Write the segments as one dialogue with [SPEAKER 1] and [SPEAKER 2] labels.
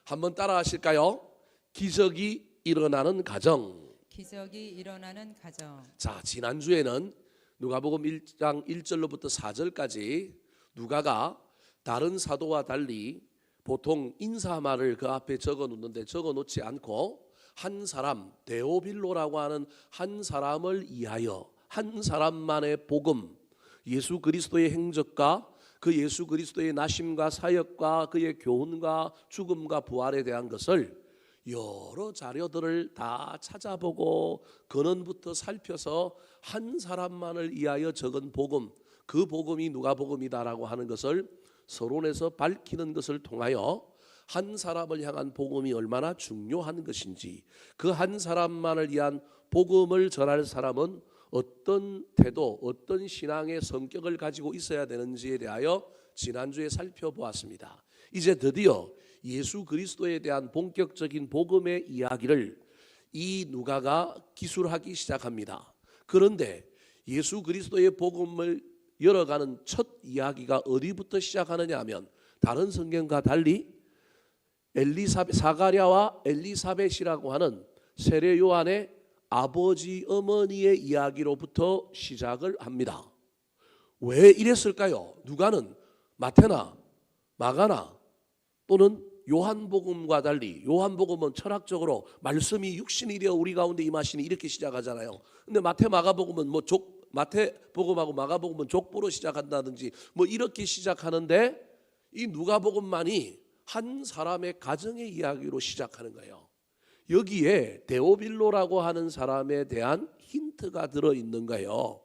[SPEAKER 1] 한번 따라 하실까요? 기적이 일어나는 가정.
[SPEAKER 2] 기적이 일어나는 가정.
[SPEAKER 1] 자, 지난주에는 누가복음 1장 1절로부터 4절까지 누가가 다른 사도와 달리 보통 인사말을 그 앞에 적어 놓는데 적어 놓지 않고 한 사람, 데오빌로라고 하는 한 사람을 위하여 한 사람만의 복음, 예수 그리스도의 행적과 그 예수 그리스도의 나심과 사역과 그의 교훈과 죽음과 부활에 대한 것을 여러 자료들을 다 찾아보고 근원부터 살펴서 한 사람만을 위하여 적은 복음, 그 복음이 누가복음이다라고 하는 것을 서론에서 밝히는 것을 통하여 한 사람을 향한 복음이 얼마나 중요한 것인지, 그 한 사람만을 위한 복음을 전할 사람은 어떤 태도, 어떤 신앙의 성격을 가지고 있어야 되는지에 대하여 지난주에 살펴보았습니다. 이제 드디어 예수 그리스도에 대한 본격적인 복음의 이야기를 이 누가가 기술하기 시작합니다. 그런데 예수 그리스도의 복음을 열어가는 첫 이야기가 어디부터 시작하느냐 하면 다른 성경과 달리 사가랴와 엘리사벳이라고 하는 세례 요한의 아버지 어머니의 이야기로부터 시작을 합니다. 왜 이랬을까요? 누가는 마태나 마가나 또는 요한복음과 달리, 요한복음은 철학적으로 말씀이 육신이 되어 우리 가운데 임하시니 이렇게 시작하잖아요. 근데 마태 마가복음은 마태복음하고 마가복음은 족보로 시작한다든지 이렇게 시작하는데 이 누가복음만이 한 사람의 가정의 이야기로 시작하는 거예요. 여기에 데오빌로라고 하는 사람에 대한 힌트가 들어있는 거예요.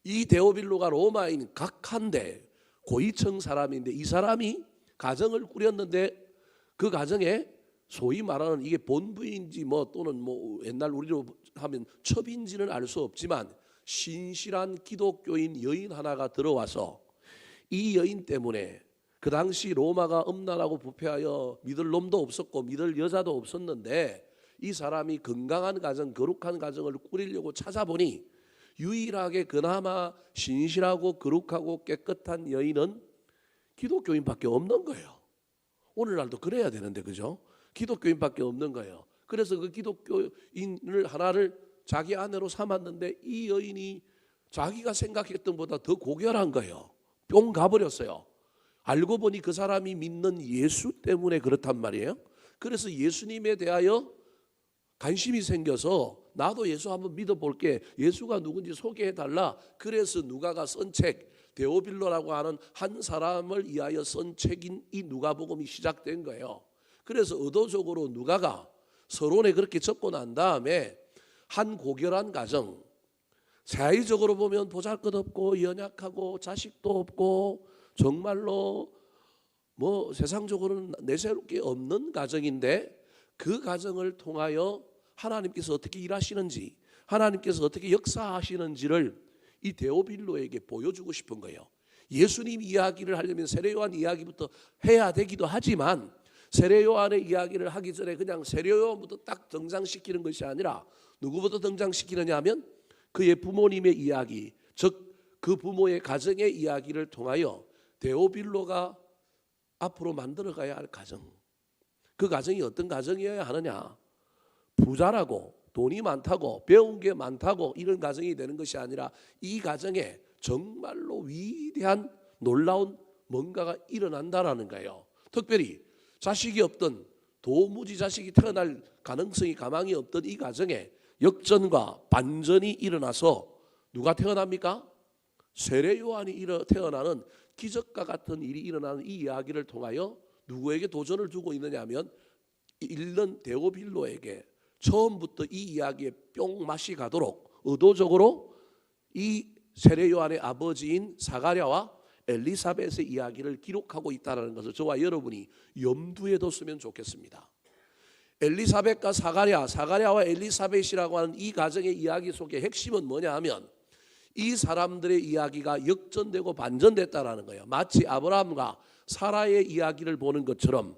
[SPEAKER 1] 이 데오빌로가 로마인 각한데 고위층 사람인데 이 사람이 가정을 꾸렸는데 그 가정에 소위 말하는 이게 본부인지 또는 옛날 우리로 하면 첩인지는 알 수 없지만 신실한 기독교인 여인 하나가 들어와서 이 여인 때문에 그 당시 로마가 음란하고 부패하여 믿을 놈도 없었고 믿을 여자도 없었는데 이 사람이 건강한 가정, 거룩한 가정을 꾸리려고 찾아보니 유일하게 그나마 신실하고 거룩하고 깨끗한 여인은 기독교인밖에 없는 거예요. 오늘날도 그래야 되는데 그죠? 기독교인밖에 없는 거예요. 그래서 그 기독교인을 하나를 자기 아내로 삼았는데 이 여인이 자기가 생각했던 것보다 더 고결한 거예요. 뿅 가버렸어요. 알고 보니 그 사람이 믿는 예수 때문에 그렇단 말이에요. 그래서 예수님에 대하여 관심이 생겨서 나도 예수 한번 믿어볼게, 예수가 누군지 소개해달라. 그래서 누가가 쓴 책, 데오빌로라고 하는 한 사람을 위하여 쓴 책인 이 누가복음이 시작된 거예요. 그래서 의도적으로 누가가 서론에 그렇게 적고 난 다음에 한 고결한 가정, 사회적으로 보면 보잘것없고 연약하고 자식도 없고 정말로 세상적으로는 내세울 게 없는 가정인데 그 가정을 통하여 하나님께서 어떻게 일하시는지, 하나님께서 어떻게 역사하시는지를 이 데오빌로에게 보여주고 싶은 거예요. 예수님 이야기를 하려면 세례요한 이야기부터 해야 되기도 하지만 세례요한의 이야기를 하기 전에 그냥 세례요한부터 딱 등장시키는 것이 아니라 누구부터 등장시키느냐 하면 그의 부모님의 이야기, 즉 그 부모의 가정의 이야기를 통하여 데오빌로가 앞으로 만들어가야 할 가정, 그 가정이 어떤 가정이어야 하느냐, 부자라고 돈이 많다고 배운 게 많다고 이런 가정이 되는 것이 아니라 이 가정에 정말로 위대한 놀라운 뭔가가 일어난다라는 거예요. 특별히 자식이 없던, 도무지 자식이 태어날 가능성이 가망이 없던 이 가정에 역전과 반전이 일어나서 누가 태어납니까? 세례 요한이 태어나는 기적과 같은 일이 일어나는 이 이야기를 통하여 누구에게 도전을 두고 있느냐 하면 읽는 데오빌로에게 처음부터 이 이야기에 뿅 맛이 가도록 의도적으로 이 세례 요한의 아버지인 사가랴와 엘리사벳의 이야기를 기록하고 있다는 것을 저와 여러분이 염두에 뒀으면 좋겠습니다. 엘리사벳과 사가랴와 엘리사벳이라고 하는 이 가정의 이야기 속의 핵심은 뭐냐 하면 이 사람들의 이야기가 역전되고 반전됐다라는 거예요. 마치 아브라함과 사라의 이야기를 보는 것처럼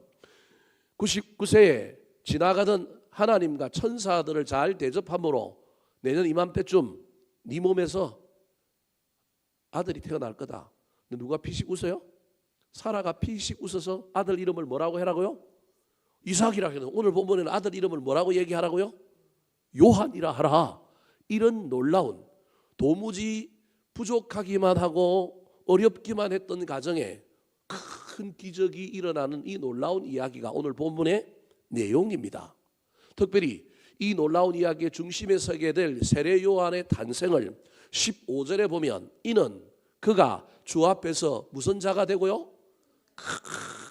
[SPEAKER 1] 99세에 지나가던 하나님과 천사들을 잘 대접함으로 내년 이맘때쯤 네 몸에서 아들이 태어날 거다. 근데 누가 피식 웃어요? 사라가 피식 웃어서 아들 이름을 뭐라고 해라고요? 이삭이라 해요. 오늘 본문에는 아들 이름을 뭐라고 얘기하라고요? 요한이라 하라. 이런 놀라운, 도무지 부족하기만 하고 어렵기만 했던 가정에 큰 기적이 일어나는 이 놀라운 이야기가 오늘 본문의 내용입니다. 특별히 이 놀라운 이야기의 중심에 서게 될 세례 요한의 탄생을 15절에 보면 이는 그가 주 앞에서 무슨 자가 되고요?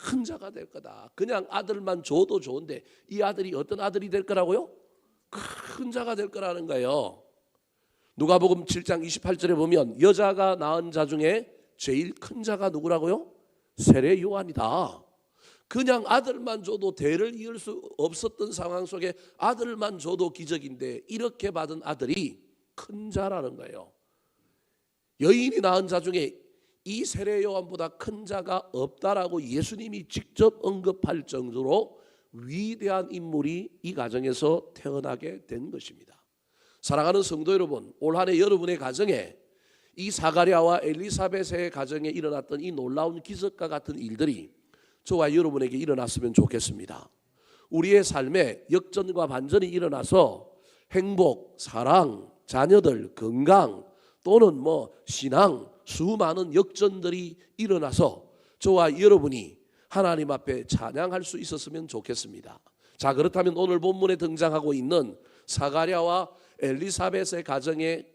[SPEAKER 1] 큰 자가 될 거다. 그냥 아들만 줘도 좋은데 이 아들이 어떤 아들이 될 거라고요? 큰 자가 될 거라는 거예요. 누가복음 7장 28절에 보면 여자가 낳은 자 중에 제일 큰 자가 누구라고요? 세례 요한이다. 그냥 아들만 줘도 대를 이을 수 없었던 상황 속에 아들만 줘도 기적인데 이렇게 받은 아들이 큰 자라는 거예요. 여인이 낳은 자 중에 이 세례 요한보다 큰 자가 없다라고 예수님이 직접 언급할 정도로 위대한 인물이 이 가정에서 태어나게 된 것입니다. 사랑하는 성도 여러분, 올 한 해 여러분의 가정에 이 사가랴와 엘리사벳의 가정에 일어났던 이 놀라운 기적과 같은 일들이 저와 여러분에게 일어났으면 좋겠습니다. 우리의 삶에 역전과 반전이 일어나서 행복, 사랑, 자녀들, 건강 또는 신앙, 수많은 역전들이 일어나서 저와 여러분이 하나님 앞에 찬양할 수 있었으면 좋겠습니다. 자, 그렇다면 오늘 본문에 등장하고 있는 사가랴와 엘리사벳의 가정에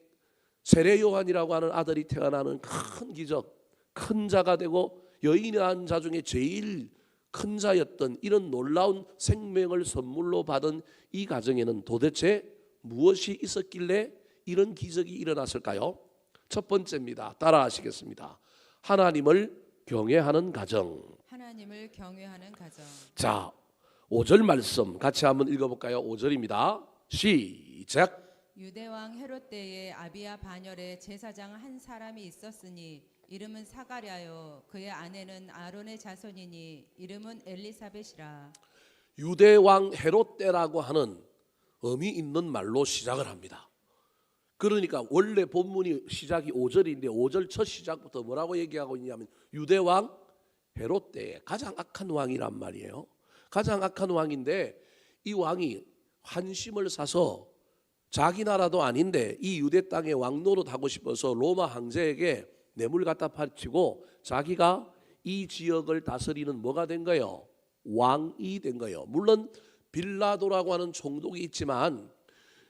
[SPEAKER 1] 세례 요한이라고 하는 아들이 태어나는 큰 기적, 큰 자가 되고 여인이 낳은 자 중에 제일 큰 자였던 이런 놀라운 생명을 선물로 받은 이 가정에는 도대체 무엇이 있었길래 이런 기적이 일어났을까요? 첫 번째입니다. 따라하시겠습니다. 하나님을 경외하는 가정.
[SPEAKER 2] 하나님을 경외하는 가정.
[SPEAKER 1] 자, 5절 말씀 같이 한번 읽어볼까요? 5절입니다. 시작.
[SPEAKER 2] 유대왕 헤롯 때에 아비야 반열에 제사장 한 사람이 있었으니 이름은 사가랴요 그의 아내는 아론의 자손이니 이름은 엘리사벳이라.
[SPEAKER 1] 유대왕 헤롯 때라고 하는 의미 있는 말로 시작을 합니다. 그러니까 원래 본문이 시작이 5절인데 5절 첫 시작부터 뭐라고 얘기하고 있냐면 유대왕 헤롯 때에 가장 악한 왕이란 말이에요. 가장 악한 왕인데 이 왕이 환심을 사서 자기 나라도 아닌데 이 유대 땅에 왕 노릇하고 싶어서 로마 황제에게 뇌물 갖다 바치고 자기가 이 지역을 다스리는 뭐가 된 거예요? 왕이 된 거예요. 물론 빌라도라고 하는 총독이 있지만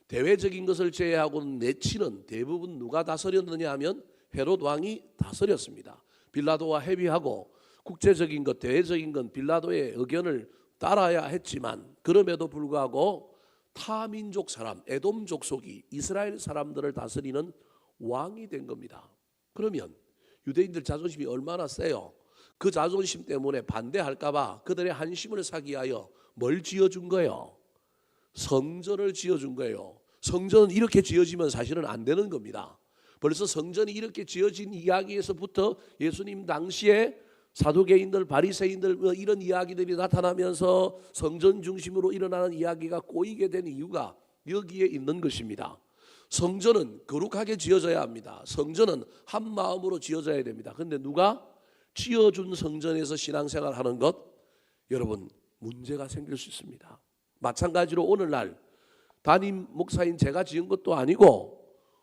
[SPEAKER 1] 대외적인 것을 제외하고는 내치는 대부분 누가 다스렸느냐 하면 헤롯 왕이 다스렸습니다. 빌라도와 협의하고 국제적인 것, 대외적인 건 빌라도의 의견을 따라야 했지만 그럼에도 불구하고 타민족 사람, 에돔 족속이 이스라엘 사람들을 다스리는 왕이 된 겁니다. 그러면 유대인들 자존심이 얼마나 세요? 그 자존심 때문에 반대할까 봐 그들의 한심을 사기 위하여 뭘 지어준 거예요? 성전을 지어준 거예요. 성전은 이렇게 지어지면 사실은 안 되는 겁니다. 벌써 성전이 이렇게 지어진 이야기에서부터 예수님 당시에 사두개인들, 바리새인들 이런 이야기들이 나타나면서 성전 중심으로 일어나는 이야기가 꼬이게 된 이유가 여기에 있는 것입니다. 성전은 거룩하게 지어져야 합니다. 성전은 한 마음으로 지어져야 됩니다. 그런데 누가 지어준 성전에서 신앙생활하는 것, 여러분 문제가 생길 수 있습니다. 마찬가지로 오늘날 담임 목사인 제가 지은 것도 아니고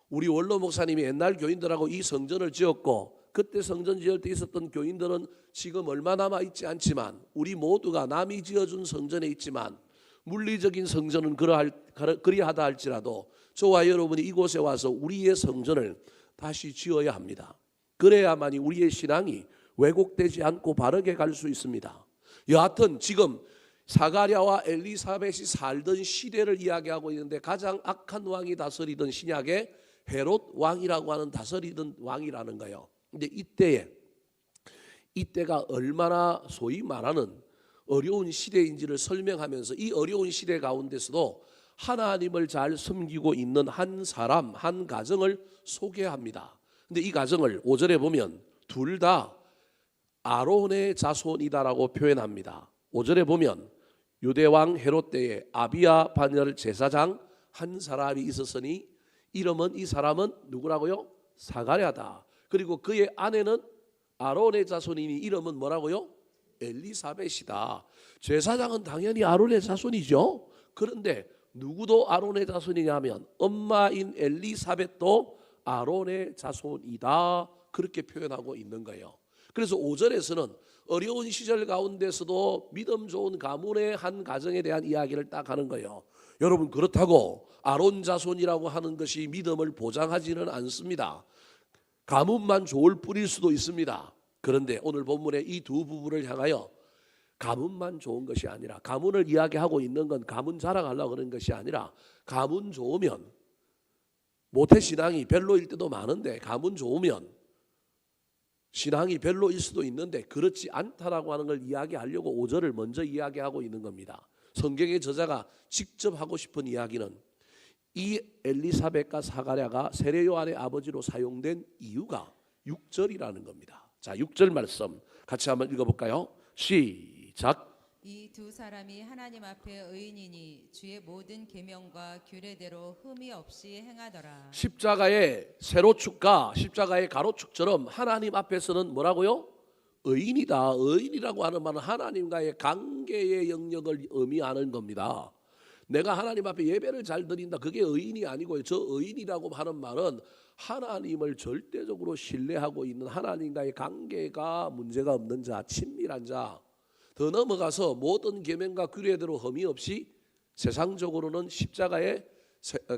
[SPEAKER 1] 우리 원로 목사님이 옛날 교인들하고 이 성전을 지었고 그때 성전 지을 때 있었던 교인들은 지금 얼마 남아 있지 않지만 우리 모두가 남이 지어준 성전에 있지만 물리적인 성전은 그리하다 할지라도 저와 여러분이 이곳에 와서 우리의 성전을 다시 지어야 합니다. 그래야만이 우리의 신앙이 왜곡되지 않고 바르게 갈 수 있습니다. 여하튼 지금 사가랴와 엘리사벳이 살던 시대를 이야기하고 있는데 가장 악한 왕이 다스리던 신약의 헤롯 왕이라고 하는 다스리던 왕이라는 거예요. 근데 이때가 얼마나 소위 말하는 어려운 시대인지를 설명하면서 이 어려운 시대 가운데서도 하나님을 잘 섬기고 있는 한 사람, 한 가정을 소개합니다. 근데 이 가정을 5절에 보면 둘 다 아론의 자손이다라고 표현합니다. 5절에 보면 유대왕 헤롯 때에 아비야 반열 제사장 한 사람이 있었으니 이름은 이 사람은 누구라고요? 사가랴다. 그리고 그의 아내는 아론의 자손이니 이름은 뭐라고요? 엘리사벳이다. 제사장은 당연히 아론의 자손이죠. 그런데 누구도 아론의 자손이냐면 엄마인 엘리사벳도 아론의 자손이다. 그렇게 표현하고 있는 거예요. 그래서 5절에서는 어려운 시절 가운데서도 믿음 좋은 가문의 한 가정에 대한 이야기를 딱 하는 거예요. 여러분, 그렇다고 아론 자손이라고 하는 것이 믿음을 보장하지는 않습니다. 가문만 좋을 뿐일 수도 있습니다. 그런데 오늘 본문의 이 두 부부를 향하여 가문만 좋은 것이 아니라, 가문을 이야기하고 있는 건 가문 자랑하려고 그런 것이 아니라, 가문 좋으면 모태신앙이 별로일 때도 많은데 가문 좋으면 신앙이 별로일 수도 있는데 그렇지 않다라고 하는 걸 이야기하려고 5절을 먼저 이야기하고 있는 겁니다. 성경의 저자가 직접 하고 싶은 이야기는 이 엘리사벳과 사가랴가 세례 요한의 아버지로 사용된 이유가 6절이라는 겁니다. 자, 6절 말씀 같이 한번 읽어볼까요? 시작.
[SPEAKER 2] 이 두 사람이 하나님 앞에 의인이니 주의 모든 계명과 규례대로 흠이 없이 행하더라.
[SPEAKER 1] 십자가의 세로축과 십자가의 가로축처럼 하나님 앞에서는 뭐라고요? 의인이다. 의인이라고 하는 말은 하나님과의 관계의 영역을 의미하는 겁니다. 내가 하나님 앞에 예배를 잘 드린다, 그게 의인이 아니고요. 저 의인이라고 하는 말은 하나님을 절대적으로 신뢰하고 있는, 하나님과의 관계가 문제가 없는 자, 친밀한 자. 더 넘어가서 모든 계명과 규례대로 흠이 없이 세상적으로는 십자가의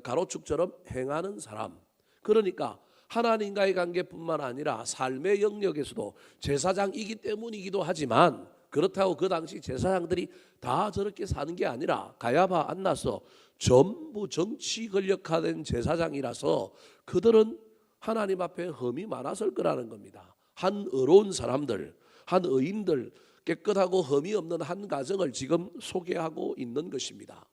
[SPEAKER 1] 가로축처럼 행하는 사람. 그러니까 하나님과의 관계뿐만 아니라 삶의 영역에서도 제사장이기 때문이기도 하지만, 그렇다고 그 당시 제사장들이 다 저렇게 사는 게 아니라 가야바, 안나서 전부 정치 권력화된 제사장이라서 그들은 하나님 앞에 흠이 많았을 거라는 겁니다. 한 의로운 사람들, 한 의인들, 깨끗하고 흠이 없는 한 가정을 지금 소개하고 있는 것입니다.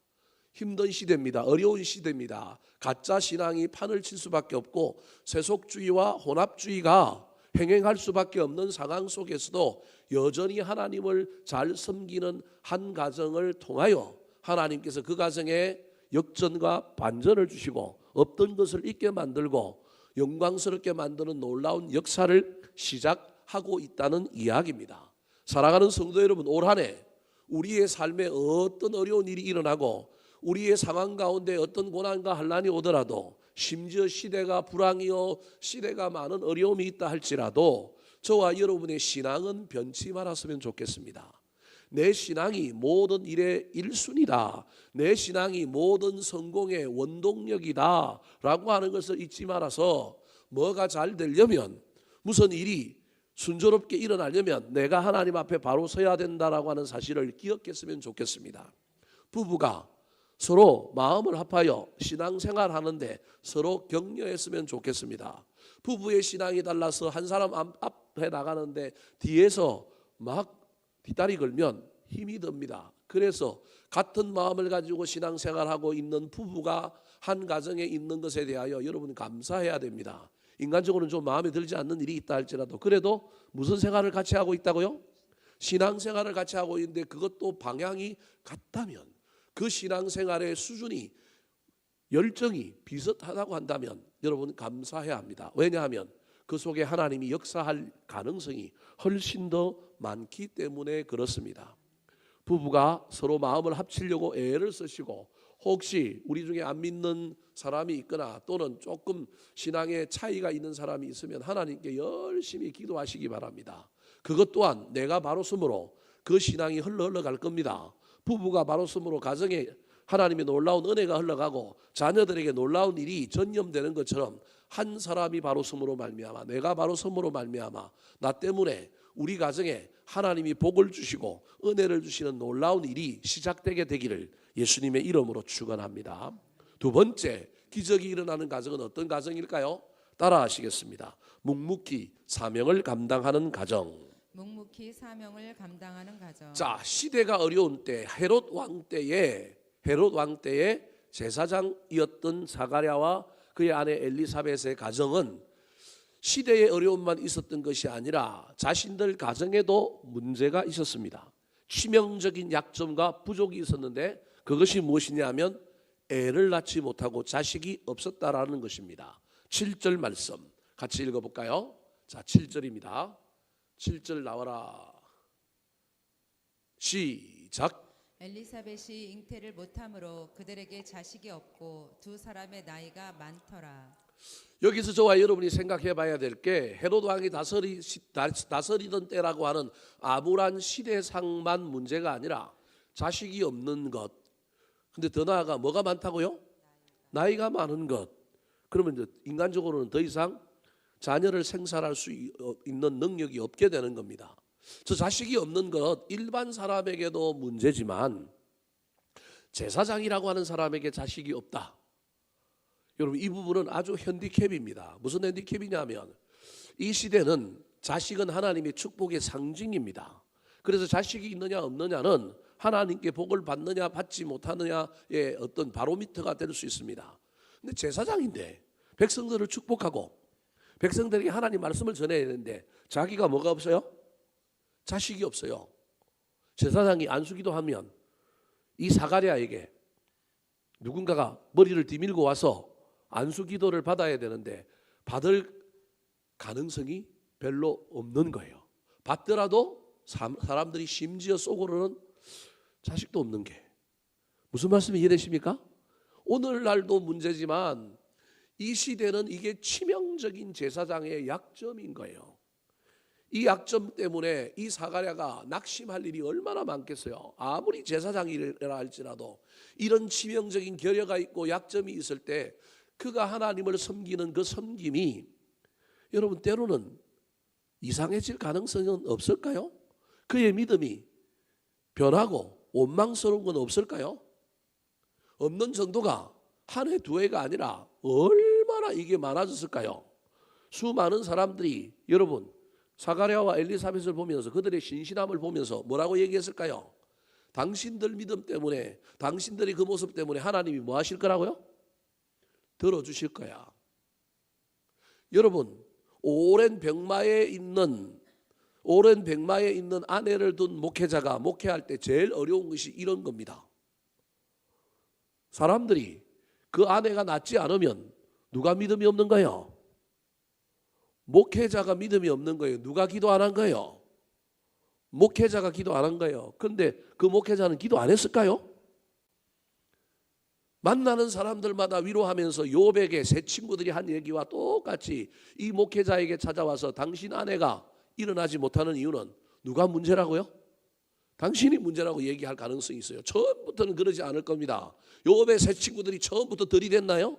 [SPEAKER 1] 힘든 시대입니다. 어려운 시대입니다. 가짜 신앙이 판을 칠 수밖에 없고 세속주의와 혼합주의가 행행할 수밖에 없는 상황 속에서도 여전히 하나님을 잘 섬기는 한 가정을 통하여 하나님께서 그 가정에 역전과 반전을 주시고 없던 것을 있게 만들고 영광스럽게 만드는 놀라운 역사를 시작하고 있다는 이야기입니다. 사랑하는 성도 여러분, 올 한 해 우리의 삶에 어떤 어려운 일이 일어나고 우리의 상황 가운데 어떤 고난과 환난이 오더라도, 심지어 시대가 불황이요 시대가 많은 어려움이 있다 할지라도 저와 여러분의 신앙은 변치 말았으면 좋겠습니다. 내 신앙이 모든 일의 1순위다, 내 신앙이 모든 성공의 원동력이다 라고 하는 것을 잊지 말아서, 뭐가 잘 되려면, 무슨 일이 순조롭게 일어나려면 내가 하나님 앞에 바로 서야 된다라고 하는 사실을 기억했으면 좋겠습니다. 부부가 서로 마음을 합하여 신앙생활 하는데 서로 격려했으면 좋겠습니다. 부부의 신앙이 달라서 한 사람 앞에 나가는데 뒤에서 막 뒷다리 걸면 힘이 듭니다. 그래서 같은 마음을 가지고 신앙생활하고 있는 부부가 한 가정에 있는 것에 대하여 여러분 감사해야 됩니다. 인간적으로는 좀 마음에 들지 않는 일이 있다 할지라도 그래도 무슨 생활을 같이 하고 있다고요? 신앙생활을 같이 하고 있는데 그것도 방향이 같다면, 그 신앙생활의 수준이, 열정이 비슷하다고 한다면 여러분 감사해야 합니다. 왜냐하면 그 속에 하나님이 역사할 가능성이 훨씬 더 많기 때문에 그렇습니다. 부부가 서로 마음을 합치려고 애를 쓰시고, 혹시 우리 중에 안 믿는 사람이 있거나 또는 조금 신앙의 차이가 있는 사람이 있으면 하나님께 열심히 기도하시기 바랍니다. 그것 또한 내가 바로 섬으로 그 신앙이 흘러갈 겁니다. 부부가 바로 섬으로 가정에 하나님의 놀라운 은혜가 흘러가고 자녀들에게 놀라운 일이 전염되는 것처럼 한 사람이 바로 섬으로 말미암아, 내가 바로 섬으로 말미암아 나 때문에 우리 가정에 하나님이 복을 주시고 은혜를 주시는 놀라운 일이 시작되게 되기를 예수님의 이름으로 축원합니다. 두 번째, 기적이 일어나는 가정은 어떤 가정일까요? 따라하시겠습니다. 묵묵히 사명을 감당하는 가정.
[SPEAKER 2] 묵묵히 사명을 감당하는 가정.
[SPEAKER 1] 자, 시대가 어려운 때 헤롯 왕 때에 제사장이었던 사가랴와 그의 아내 엘리사벳의 가정은 시대의 어려움만 있었던 것이 아니라 자신들 가정에도 문제가 있었습니다. 치명적인 약점과 부족이 있었는데 그것이 무엇이냐면 애를 낳지 못하고 자식이 없었다라는 것입니다. 7절 말씀 같이 읽어볼까요? 자, 7절입니다. 7절 나와라. 시작.
[SPEAKER 2] 엘리사벳이 잉태를 못함으로 그들에게 자식이 없고 두 사람의 나이가 많더라.
[SPEAKER 1] 여기서 저와 여러분이 생각해 봐야 될 게 헤롯 왕이 다스리던 때라고 하는 암울한 시대상만 문제가 아니라 자식이 없는 것. 근데 더 나아가 뭐가 많다고요? 나이가 많은 것. 그러면 이제 인간적으로는 더 이상 자녀를 생산할 수 있는 능력이 없게 되는 겁니다. 저 자식이 없는 것 일반 사람에게도 문제지만 제사장이라고 하는 사람에게 자식이 없다. 여러분 이 부분은 아주 핸디캡입니다. 무슨 핸디캡이냐면 이 시대는 자식은 하나님의 축복의 상징입니다. 그래서 자식이 있느냐 없느냐는 하나님께 복을 받느냐 받지 못하느냐의 어떤 바로미터가 될 수 있습니다. 근데 제사장인데 백성들을 축복하고 백성들에게 하나님 말씀을 전해야 되는데 자기가 뭐가 없어요? 자식이 없어요. 제사장이 안수기도 하면 이 사가랴에게 누군가가 머리를 뒤밀고 와서 안수기도를 받아야 되는데 받을 가능성이 별로 없는 거예요. 받더라도 사람들이 심지어 속으로는 자식도 없는 게 무슨 말씀이 이해되십니까? 오늘날도 문제지만 이 시대는 이게 치명적인 제사장의 약점인 거예요. 이 약점 때문에 이 사가랴가 낙심할 일이 얼마나 많겠어요. 아무리 제사장이라 할지라도 이런 치명적인 결여가 있고 약점이 있을 때 그가 하나님을 섬기는 그 섬김이 여러분 때로는 이상해질 가능성은 없을까요? 그의 믿음이 변하고 원망스러운 건 없을까요? 없는 정도가 한 해 두 해가 아니라 얼마나 이게 많아졌을까요? 수많은 사람들이 여러분 사가랴와 엘리사벳을 보면서 그들의 신실함을 보면서 뭐라고 얘기했을까요? 당신들 믿음 때문에 당신들의 그 모습 때문에 하나님이 뭐 하실 거라고요? 들어주실 거야. 여러분 오랜 병마에 있는 아내를 둔 목회자가 목회할 때 제일 어려운 것이 이런 겁니다. 사람들이 그 아내가 낫지 않으면 누가 믿음이 없는 거예요? 목회자가 믿음이 없는 거예요. 누가 기도 안 한 거예요? 목회자가 기도 안 한 거예요. 그런데 그 목회자는 기도 안 했을까요? 만나는 사람들마다 위로하면서 욥에게 새 친구들이 한 얘기와 똑같이 이 목회자에게 찾아와서 당신 아내가 일어나지 못하는 이유는 누가 문제라고요? 당신이 문제라고 얘기할 가능성이 있어요. 처음부터는 그러지 않을 겁니다. 욥의 새 친구들이 처음부터 들이댔나요?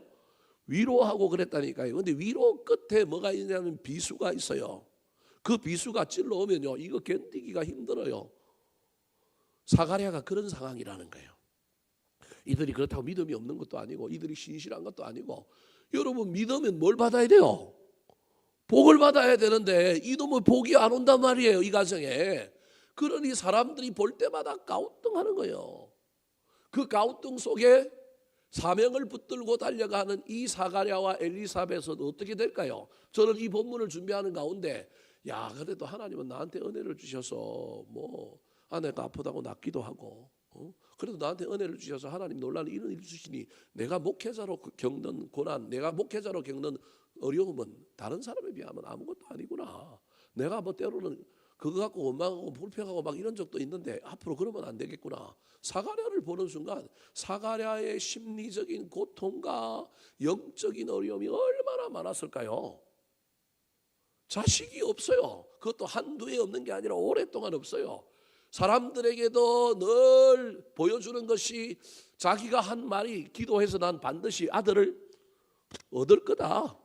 [SPEAKER 1] 위로하고 그랬다니까요. 그런데 위로 끝에 뭐가 있냐면 비수가 있어요. 그 비수가 찔러오면요 이거 견디기가 힘들어요. 사가랴가 그런 상황이라는 거예요. 이들이 그렇다고 믿음이 없는 것도 아니고 이들이 신실한 것도 아니고 여러분 믿으면 뭘 받아야 돼요? 복을 받아야 되는데 이놈의 복이 안 온단 말이에요. 이 가정에. 그러니 사람들이 볼 때마다 가우뚱하는 거예요. 그 가우뚱 속에 사명을 붙들고 달려가는 이 사가랴와 엘리사벳은 어떻게 될까요? 저는 이 본문을 준비하는 가운데 야 그래도 하나님은 나한테 은혜를 주셔서 뭐 아내가 아프다고 낫기도 하고 그래도 나한테 은혜를 주셔서 하나님 놀라는 이런 일 주시니 내가 목회자로 겪는 고난, 내가 목회자로 겪는 어려움은 다른 사람에 비하면 아무것도 아니구나. 내가 뭐 때로는 그거 갖고 원망하고 불평하고 막 이런 적도 있는데 앞으로 그러면 안 되겠구나. 사가랴를 보는 순간 사가랴의 심리적인 고통과 영적인 어려움이 얼마나 많았을까요? 자식이 없어요. 그것도 한두 해 없는 게 아니라 오랫동안 없어요. 사람들에게도 늘 보여주는 것이 자기가 한 말이 기도해서 난 반드시 아들을 얻을 거다.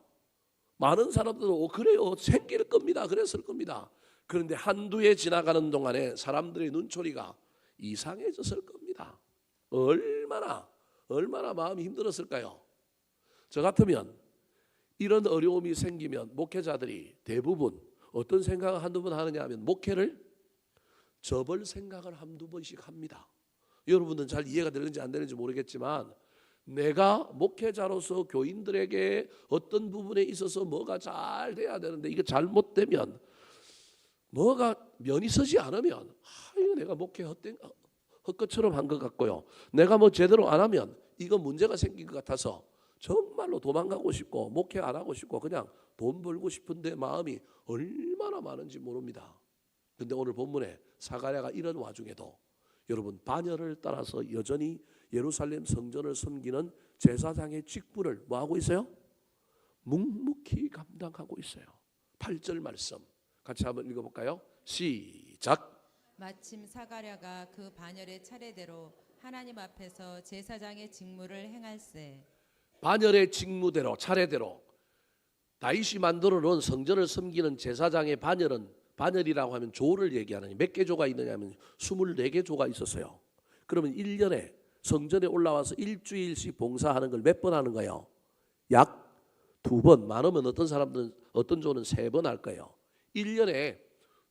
[SPEAKER 1] 많은 사람들도 그래요. 생길 겁니다. 그랬을 겁니다. 그런데 한두 해 지나가는 동안에 사람들의 눈초리가 이상해졌을 겁니다. 얼마나 마음이 힘들었을까요? 저 같으면 이런 어려움이 생기면 목회자들이 대부분 어떤 생각을 한두 번 하느냐 하면 목회를 접을 생각을 한두 번씩 합니다. 여러분은 잘 이해가 되는지 안 되는지 모르겠지만 내가 목회자로서 교인들에게 어떤 부분에 있어서 뭐가 잘 돼야 되는데 이게 잘못되면 뭐가 면이 서지 않으면 이거 내가 목회 헛것처럼 한 것 같고요. 내가 뭐 제대로 안 하면 이거 문제가 생긴 것 같아서 정말로 도망가고 싶고 목회 안 하고 싶고 그냥 돈 벌고 싶은데 마음이 얼마나 많은지 모릅니다. 근데 오늘 본문에 사가랴가 이런 와중에도 여러분 반열을 따라서 여전히 예루살렘 성전을 섬기는 제사장의 직분을 뭐 하고 있어요? 묵묵히 감당하고 있어요. 8절 말씀 같이 한번 읽어볼까요? 시작.
[SPEAKER 2] 마침 사가랴가 그 반열의 차례대로 하나님 앞에서 제사장의 직무를 행할세.
[SPEAKER 1] 반열의 직무대로 차례대로 다윗이 만들어 놓은 성전을 섬기는 제사장의 반열이라고 하면 조를 얘기하는 몇 개 조가 있느냐 하면 24개 조가 있었어요. 그러면 1년에 성전에 올라와서 일주일씩 봉사하는 걸 몇 번 하는 거예요? 약 2번, 많으면 어떤 사람들은 어떤 조는 3번 할 거예요. 1년에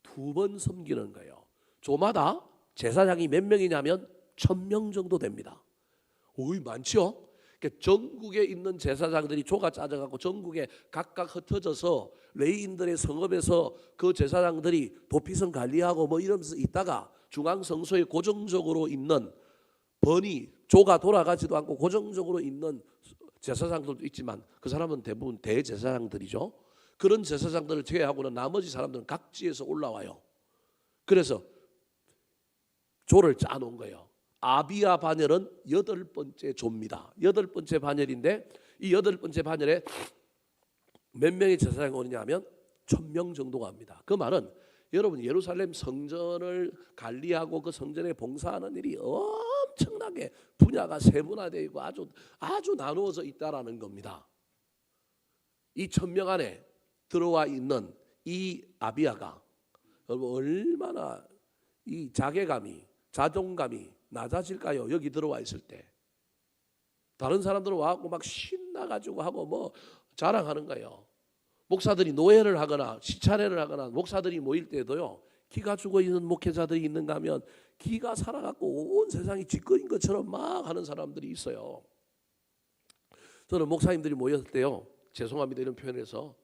[SPEAKER 1] 2번 섬기는 거예요. 조마다 제사장이 몇 명이냐면 1000명 정도 됩니다. 오이 많죠? 그러니까 전국에 있는 제사장들이 조가 짜져갖고 전국에 각각 흩어져서 레위인들의 성읍에서 그 제사장들이 도피성 관리하고 뭐 이러면서 있다가 중앙 성소에 고정적으로 있는 번이 조가 돌아가지도 않고 고정적으로 있는 제사장들도 있지만 그 사람은 대부분 대제사장들이죠. 그런 제사장들을 제외하고는 나머지 사람들은 각지에서 올라와요. 그래서 조를 짜놓은 거예요. 아비야 반열은 8번째 조입니다. 8번째 반열인데 이 8번째 반열에 몇 명의 제사장이 오느냐 하면 1000명 정도가 합니다. 그 말은 여러분 예루살렘 성전을 관리하고 그 성전에 봉사하는 일이 엄청나게 분야가 세분화되어 있고 아주 나누어져 있다라는 겁니다. 이 1000명 안에 들어와 있는 이 아비야가 여러분 얼마나 이 자괴감이 자존감이 낮아질까요? 여기 들어와 있을 때 다른 사람들은 와갖고 막 신나가지고 하고 뭐 자랑하는 거예요. 목사들이 노예를 하거나 시차례를 하거나 목사들이 모일 때도요 기가 죽어 있는 목회자들이 있는가 하면 기가 살아갖고 온 세상이 짓거린 것처럼 막 하는 사람들이 있어요. 저는 목사님들이 모였을 때요 죄송합니다 이런 표현에서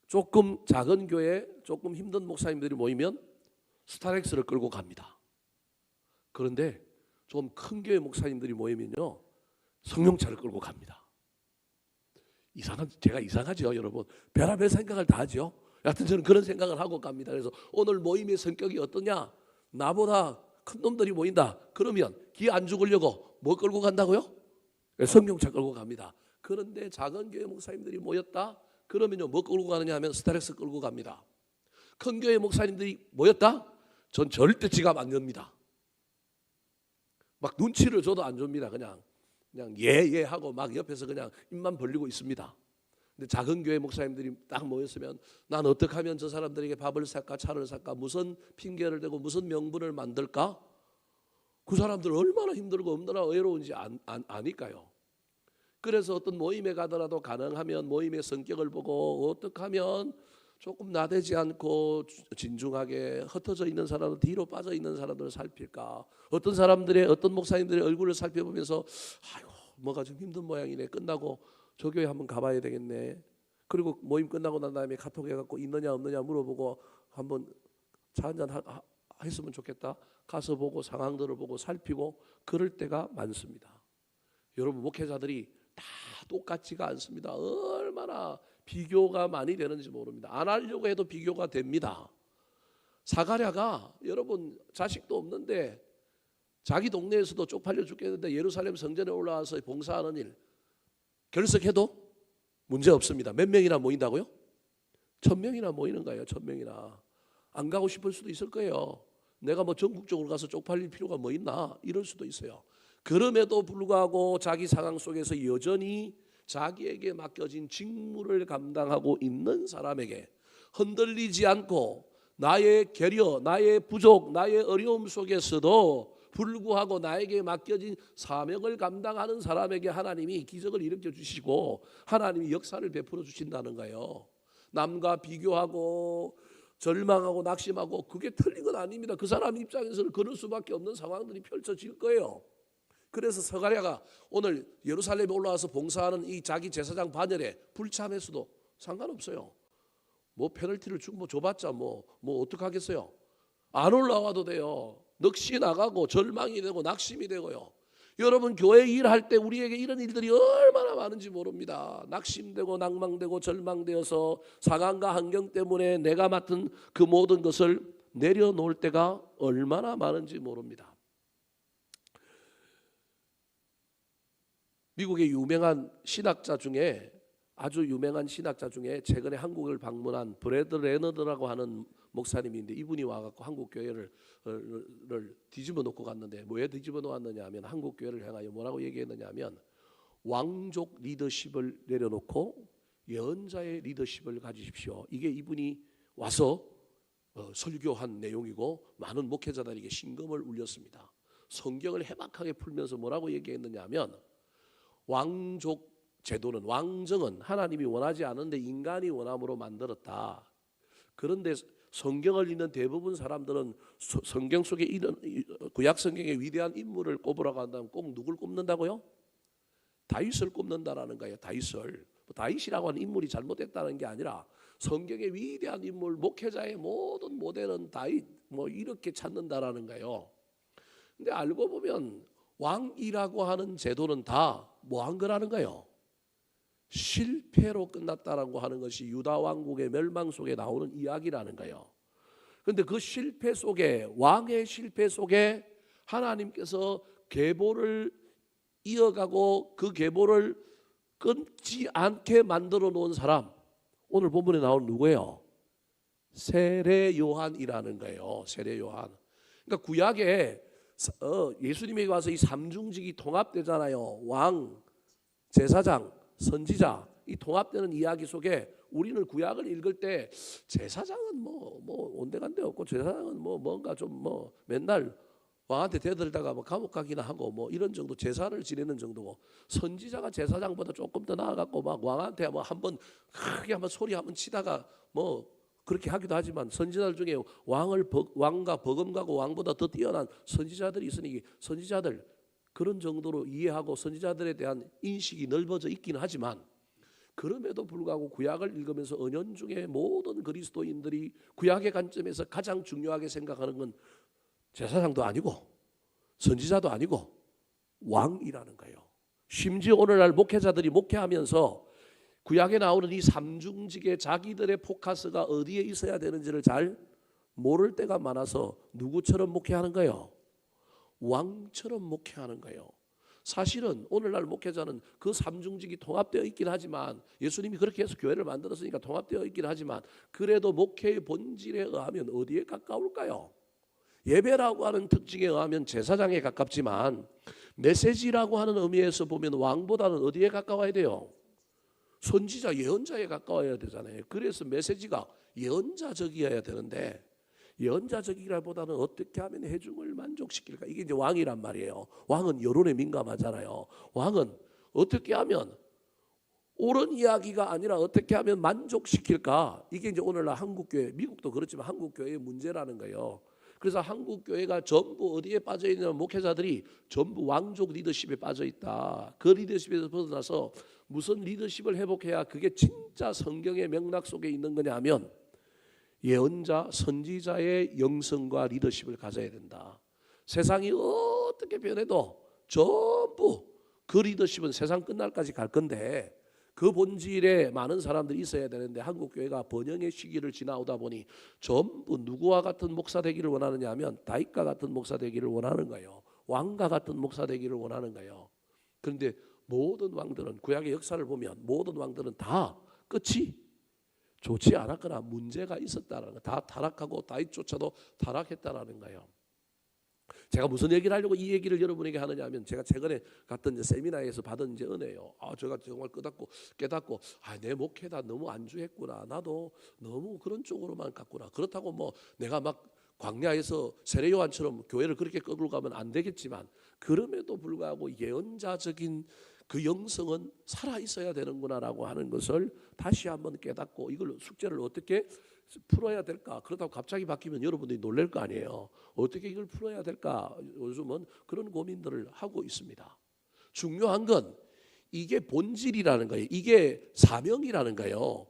[SPEAKER 1] 조금 작은 교회 조금 힘든 목사님들이 모이면 스타렉스를 끌고 갑니다. 그런데 좀 큰 교회 목사님들이 모이면요 성령차를 끌고 갑니다. 제가 이상하죠 여러분. 별의별 생각을 다 하죠. 여하튼 저는 그런 생각을 하고 갑니다. 그래서 오늘 모임의 성격이 어떠냐, 나보다 큰 놈들이 모인다 그러면 기 안 죽으려고 뭐 끌고 간다고요? 성령차 끌고 갑니다. 그런데 작은 교회 목사님들이 모였다 그러면요 뭐 끌고 가느냐 하면 스타렉스 끌고 갑니다. 큰 교회 목사님들이 모였다? 전 절대 지갑 안 엽니다. 막 눈치를 줘도 안 줍니다. 그냥 예 하고 막 옆에서 그냥 입만 벌리고 있습니다. 근데 작은 교회 목사님들이 딱 모였으면 난 어떻게 하면 저 사람들에게 밥을 살까 차를 살까 무슨 핑계를 대고 무슨 명분을 만들까? 그 사람들 얼마나 힘들고 얼마나 외로운지 아니까요. 그래서 어떤 모임에 가더라도 가능하면 모임의 성격을 보고 어떻게 하면 조금 나대지 않고 진중하게 흩어져 있는 사람들 뒤로 빠져 있는 사람들을 살필까? 어떤 목사님들의 얼굴을 살펴보면서 아이고 뭐가 좀 힘든 모양이네. 끝나고 저 교회 한번 가봐야 되겠네. 그리고 모임 끝나고 난 다음에 카톡 해갖고 있느냐 없느냐 물어보고 한번 차 한잔 했으면 좋겠다. 가서 보고 상황들을 보고 살피고 그럴 때가 많습니다. 여러분 목회자들이 다 똑같지가 않습니다. 얼마나 비교가 많이 되는지 모릅니다. 안 하려고 해도 비교가 됩니다. 사가랴가 여러분 자식도 없는데 자기 동네에서도 쪽팔려 죽겠는데 예루살렘 성전에 올라와서 봉사하는 일 결석해도 문제 없습니다. 몇 명이나 모인다고요? 1000명이나 모이는 거예요. 1000명이나. 안 가고 싶을 수도 있을 거예요. 내가 뭐 전국적으로 가서 쪽팔릴 필요가 뭐 있나 이럴 수도 있어요. 그럼에도 불구하고 자기 상황 속에서 여전히 자기에게 맡겨진 직무를 감당하고 있는 사람에게 흔들리지 않고 나의 계려, 나의 부족, 나의 어려움 속에서도 불구하고 나에게 맡겨진 사명을 감당하는 사람에게 하나님이 기적을 일으켜 주시고 하나님이 역사를 베풀어 주신다는 거예요. 남과 비교하고 절망하고 낙심하고 그게 틀린 건 아닙니다. 그 사람 입장에서는 그럴 수밖에 없는 상황들이 펼쳐질 거예요. 그래서 사가랴가 오늘 예루살렘에 올라와서 봉사하는 이 자기 제사장 반열에 불참했어도 상관없어요. 뭐 페널티를 주고 뭐 줘봤자 뭐 어떡하겠어요. 안 올라와도 돼요. 넋이 나가고 절망이 되고 낙심이 되고요. 여러분 교회 일할 때 우리에게 이런 일들이 얼마나 많은지 모릅니다. 낙심되고 낭망되고 절망되어서 상황과 환경 때문에 내가 맡은 그 모든 것을 내려놓을 때가 얼마나 많은지 모릅니다. 미국의 유명한 신학자 중에 아주 유명한 신학자 중에 최근에 한국을 방문한 브래드 레너드라고 하는 목사님인데 이분이 와갖고 한국 교회를 뒤집어 놓고 갔는데 왜 뒤집어 놓았느냐 하면 한국 교회를 향하여 뭐라고 얘기했느냐 하면 왕족 리더십을 내려놓고 예언자의 리더십을 가지십시오. 이게 이분이 와서 설교한 내용이고 많은 목회자들에게 신금을 울렸습니다. 성경을 해박하게 풀면서 뭐라고 얘기했느냐 하면 왕족 제도는 왕정은 하나님이 원하지 않은데 인간이 원함으로 만들었다. 그런데 성경을 읽는 대부분 사람들은 성경 속에 이런 구약 성경의 위대한 인물을 꼽으라고 한다면 꼭 누굴 꼽는다고요? 다윗을 꼽는다라는 거예요. 다윗이라고 하는 인물이 잘못됐다는 게 아니라 성경의 위대한 인물, 목회자의 모든 모델은 다윗 뭐 이렇게 찾는다라는 거예요. 근데 알고 보면 왕이라고 하는 제도는 다 뭐 한 거라는 거예요? 실패로 끝났다라고 하는 것이 유다 왕국의 멸망 속에 나오는 이야기라는 거예요. 그런데 그 실패 속에 왕의 실패 속에 하나님께서 계보를 이어가고 그 계보를 끊지 않게 만들어 놓은 사람 오늘 본문에 나온 누구예요? 세례 요한이라는 거예요. 세례 요한. 그러니까 구약에 예수님에게 와서 이 삼중직이 통합되잖아요. 왕, 제사장, 선지자 이 통합되는 이야기 속에 우리는 구약을 읽을 때 제사장은 뭐 온데간데 없고 제사장은 뭔가 좀 맨날 왕한테 대들다가 감옥 가기나 하고 이런 정도 제사를 지내는 정도고 선지자가 제사장보다 조금 더 나아갖고 막 왕한테 한번 크게 한번 소리 한번 치다가 그렇게 하기도 하지만 선지자들 중에 왕과 버금가고 왕보다 더 뛰어난 선지자들이 있으니 선지자들 그런 정도로 이해하고 선지자들에 대한 인식이 넓어져 있기는 하지만 그럼에도 불구하고 구약을 읽으면서 은연중에 모든 그리스도인들이 구약의 관점에서 가장 중요하게 생각하는 건 제사장도 아니고 선지자도 아니고 왕이라는 거예요. 심지어 오늘날 목회자들이 목회하면서 구약에 나오는 이 삼중직의 자기들의 포커스가 어디에 있어야 되는지를 잘 모를 때가 많아서 누구처럼 목회하는 거예요? 왕처럼 목회하는 거예요. 사실은 오늘날 목회자는 그 삼중직이 통합되어 있긴 하지만 예수님이 그렇게 해서 교회를 만들었으니까 통합되어 있긴 하지만 그래도 목회의 본질에 의하면 어디에 가까울까요? 예배라고 하는 특징에 의하면 제사장에 가깝지만 메시지라고 하는 의미에서 보면 왕보다는 어디에 가까워야 돼요? 선지자, 예언자에 가까워야 되잖아요. 그래서 메시지가 예언자적이어야 되는데 예언자적이라보다는 어떻게 하면 회중을 만족시킬까? 이게 이제 왕이란 말이에요. 왕은 여론에 민감하잖아요. 왕은 어떻게 하면 옳은 이야기가 아니라 어떻게 하면 만족시킬까? 이게 이제 오늘날 한국교회, 미국도 그렇지만 한국교회의 문제라는 거예요. 그래서 한국교회가 전부 어디에 빠져있냐면 목회자들이 전부 왕족 리더십에 빠져있다. 그 리더십에서 벗어나서 무슨 리더십을 회복해야 그게 진짜 성경의 맥락 속에 있는 거냐 하면 예언자, 선지자의 영성과 리더십을 가져야 된다. 세상이 어떻게 변해도 전부 그 리더십은 세상 끝날까지 갈 건데 그 본질에 많은 사람들이 있어야 되는데 한국교회가 번영의 시기를 지나오다 보니 전부 누구와 같은 목사 되기를 원하느냐 하면 다윗과 같은 목사 되기를 원하는 거예요. 왕과 같은 목사 되기를 원하는 거예요. 그런데 모든 왕들은 구약의 역사를 보면 모든 왕들은 다 끝이 좋지 않았거나 문제가 있었다는 거. 다 타락하고 다윗조차도 타락했다라는 거예요. 제가 무슨 얘기를 하려고 이 얘기를 여러분에게 하느냐 하면 제가 최근에 갔던 이제 세미나에서 받은 이제 은혜요. 제가 정말 깨닫고 내 목회다 너무 안주했구나. 나도 너무 그런 쪽으로만 갔구나. 그렇다고 내가 막 광야에서 세례 요한처럼 교회를 그렇게 끌고 가면 안 되겠지만 그럼에도 불구하고 예언자적인 그 영성은 살아 있어야 되는구나라고 하는 것을 다시 한번 깨닫고 이걸 숙제를 어떻게 풀어야 될까? 그렇다고 갑자기 바뀌면 여러분들이 놀랄 거 아니에요. 어떻게 이걸 풀어야 될까? 요즘은 그런 고민들을 하고 있습니다. 중요한 건 이게 본질이라는 거예요. 이게 사명이라는 거예요.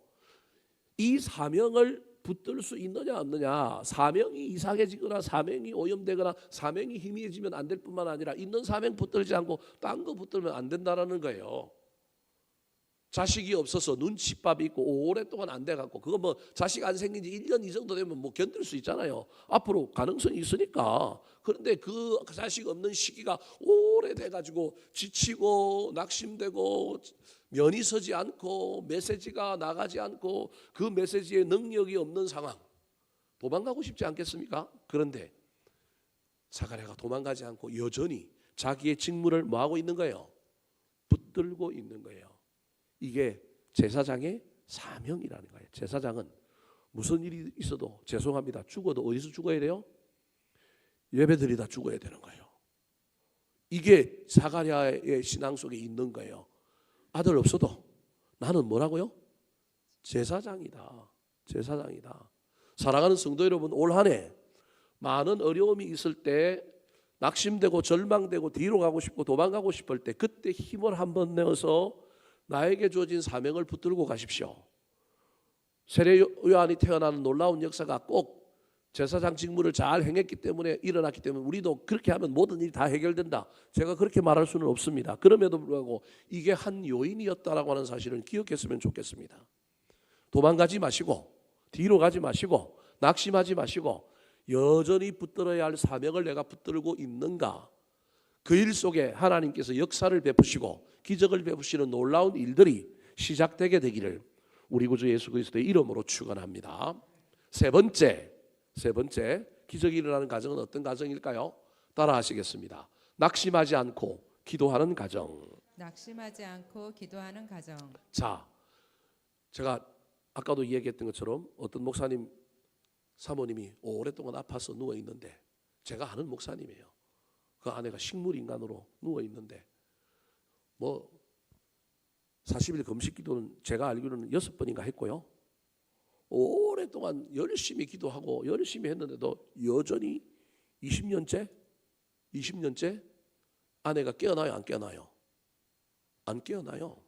[SPEAKER 1] 이 사명을 붙들 수 있느냐 없느냐, 사명이 이상해지거나 사명이 오염되거나 사명이 희미해지면 안 될 뿐만 아니라 있는 사명 붙들지 않고 딴 거 붙들면 안 된다라는 거예요. 자식이 없어서 눈칫밥이 있고 오랫동안 안 돼갖고 그거 뭐 자식 안 생긴 지 1년 이 정도 되면 뭐 견딜 수 있잖아요. 앞으로 가능성이 있으니까. 그런데 그 자식 없는 시기가 오래돼가지고 지치고 낙심되고 면이 서지 않고 메시지가 나가지 않고 그 메시지에 능력이 없는 상황, 도망가고 싶지 않겠습니까? 그런데 사가랴가 도망가지 않고 여전히 자기의 직무를 뭐하고 있는 거예요? 붙들고 있는 거예요. 이게 제사장의 사명이라는 거예요. 제사장은 무슨 일이 있어도 죄송합니다. 죽어도 어디서 죽어야 돼요? 예배드리다 죽어야 되는 거예요. 이게 사가랴의 신앙 속에 있는 거예요. 아들 없어도 나는 뭐라고요? 제사장이다. 제사장이다. 사랑하는 성도 여러분, 올 한 해 많은 어려움이 있을 때 낙심되고 절망되고 뒤로 가고 싶고 도망가고 싶을 때 그때 힘을 한번 내어서 나에게 주어진 사명을 붙들고 가십시오. 세례 요한이 태어나는 놀라운 역사가 꼭 제사장 직무를 잘 행했기 때문에 일어났기 때문에 우리도 그렇게 하면 모든 일이 다 해결된다. 제가 그렇게 말할 수는 없습니다. 그럼에도 불구하고 이게 한 요인이었다라고 하는 사실을 기억했으면 좋겠습니다. 도망가지 마시고 뒤로 가지 마시고 낙심하지 마시고 여전히 붙들어야 할 사명을 내가 붙들고 있는가. 그 일 속에 하나님께서 역사를 베푸시고 기적을 베푸시는 놀라운 일들이 시작되게 되기를 우리 구주 예수 그리스도의 이름으로 축원합니다. 세 번째 기적이 일어나는 가정은 어떤 가정일까요? 따라하시겠습니다. 낙심하지 않고 기도하는 가정.
[SPEAKER 2] 낙심하지 않고 기도하는 가정.
[SPEAKER 1] 자, 제가 아까도 이야기했던 것처럼 어떤 목사님 사모님이 오랫동안 아파서 누워 있는데 제가 아는 목사님이에요. 그 아내가 식물 인간으로 누워 있는데 뭐 40일 금식 기도는 제가 알기로는 6번인가 했고요. 오랫동안 열심히 기도하고 열심히 했는데도 여전히 20년째 아내가 깨어나요, 안 깨어나요? 안 깨어나요.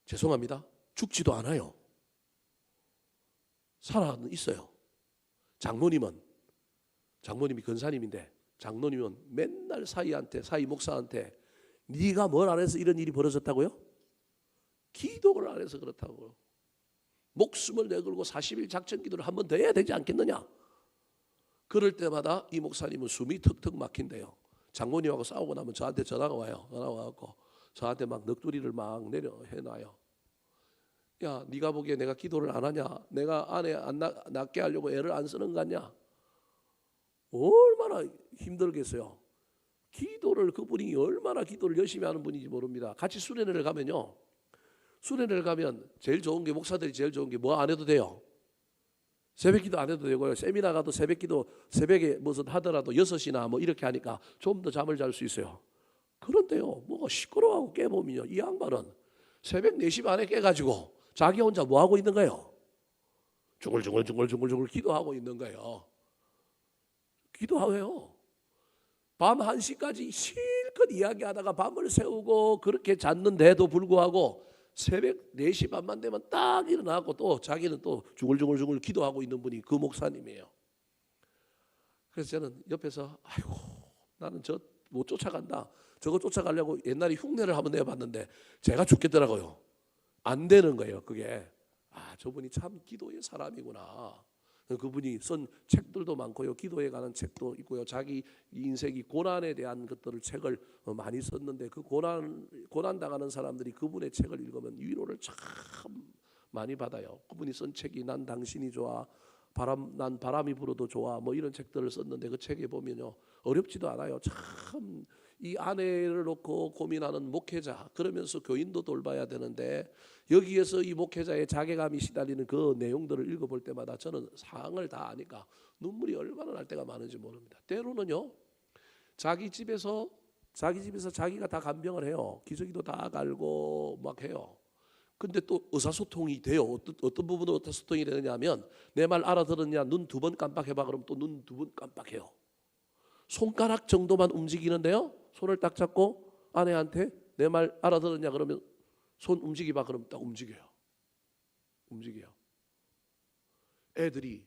[SPEAKER 1] 죄송합니다. 죽지도 않아요. 살아 있어요. 장모님이 권사님인데 장로님은 맨날 사이 목사한테 네가 뭘 안 해서 이런 일이 벌어졌다고요? 기도를 안 해서 그렇다고요. 목숨을 내걸고 40일 작전 기도를 한 번 더 해야 되지 않겠느냐? 그럴 때마다 이 목사님은 숨이 턱턱 막힌대요. 장모님하고 싸우고 나면 저한테 전화가 와요. 전화가 와갖고 저한테 막 넋두리를 막 내려 해놔요. 야, 네가 보기에 내가 기도를 안 하냐? 내가 아내 안 낳게 하려고 애를 안 쓰는 거 같냐? 얼마나 힘들겠어요. 그분이 얼마나 기도를 열심히 하는 분인지 모릅니다. 같이 수련회를 가면요. 수련회를 가면 제일 좋은 게 목사들이 제일 좋은 게 뭐 안 해도 돼요. 새벽기도 안 해도 되고요. 세미나 가도 새벽기도 새벽에 무슨 하더라도 6시나 뭐 이렇게 하니까 좀 더 잠을 잘 수 있어요. 그런데요. 뭐가 시끄러워하고 깨보면요. 이 양반은 새벽 4시 반에 깨가지고 자기 혼자 뭐 하고 있는 거예요? 중얼중얼 기도하고 있는 거예요. 기도해요. 밤 1시까지 실컷 이야기하다가 밤을 새우고 그렇게 잤는데도 불구하고 새벽 4시 반만 되면 딱 일어나고 또 자기는 또 중얼중얼 기도하고 있는 분이 그 목사님이에요. 그래서 저는 옆에서 아이고 나는 저 못 쫓아간다. 저거 쫓아가려고 옛날에 흉내를 한번 내봤는데 제가 죽겠더라고요. 안 되는 거예요. 그게 저분이 참 기도의 사람이구나. 그분이 쓴 책들도 많고요. 기도에 관한 책도 있고요. 자기 인생이 고난에 대한 책을 많이 썼는데 그 고난 당하는 사람들이 그분의 책을 읽으면 위로를 참 많이 받아요. 그분이 쓴 책이 난 당신이 좋아, 난 바람이 불어도 좋아, 뭐 이런 책들을 썼는데 그 책에 보면요 어렵지도 않아요. 참 이 아내를 놓고 고민하는 목회자, 그러면서 교인도 돌봐야 되는데 여기에서 이 목회자의 자괴감이 시달리는 그 내용들을 읽어볼 때마다 저는 상황을 다 아니까 눈물이 얼마나 날 때가 많은지 모릅니다. 때로는요 자기 집에서 자기가 다 간병을 해요. 기저귀도 다 갈고 막 해요. 근데 또 의사소통이 돼요. 어떤 부분으로 의사소통이 되느냐면 내 말 알아들었냐, 눈 2번 깜빡해봐 그러면 또 눈 2번 깜빡해요. 손가락 정도만 움직이는데요 손을 딱 잡고 아내한테 내 말 알아들었냐 그러면 손 움직여봐 그러면 딱 움직여요. 애들이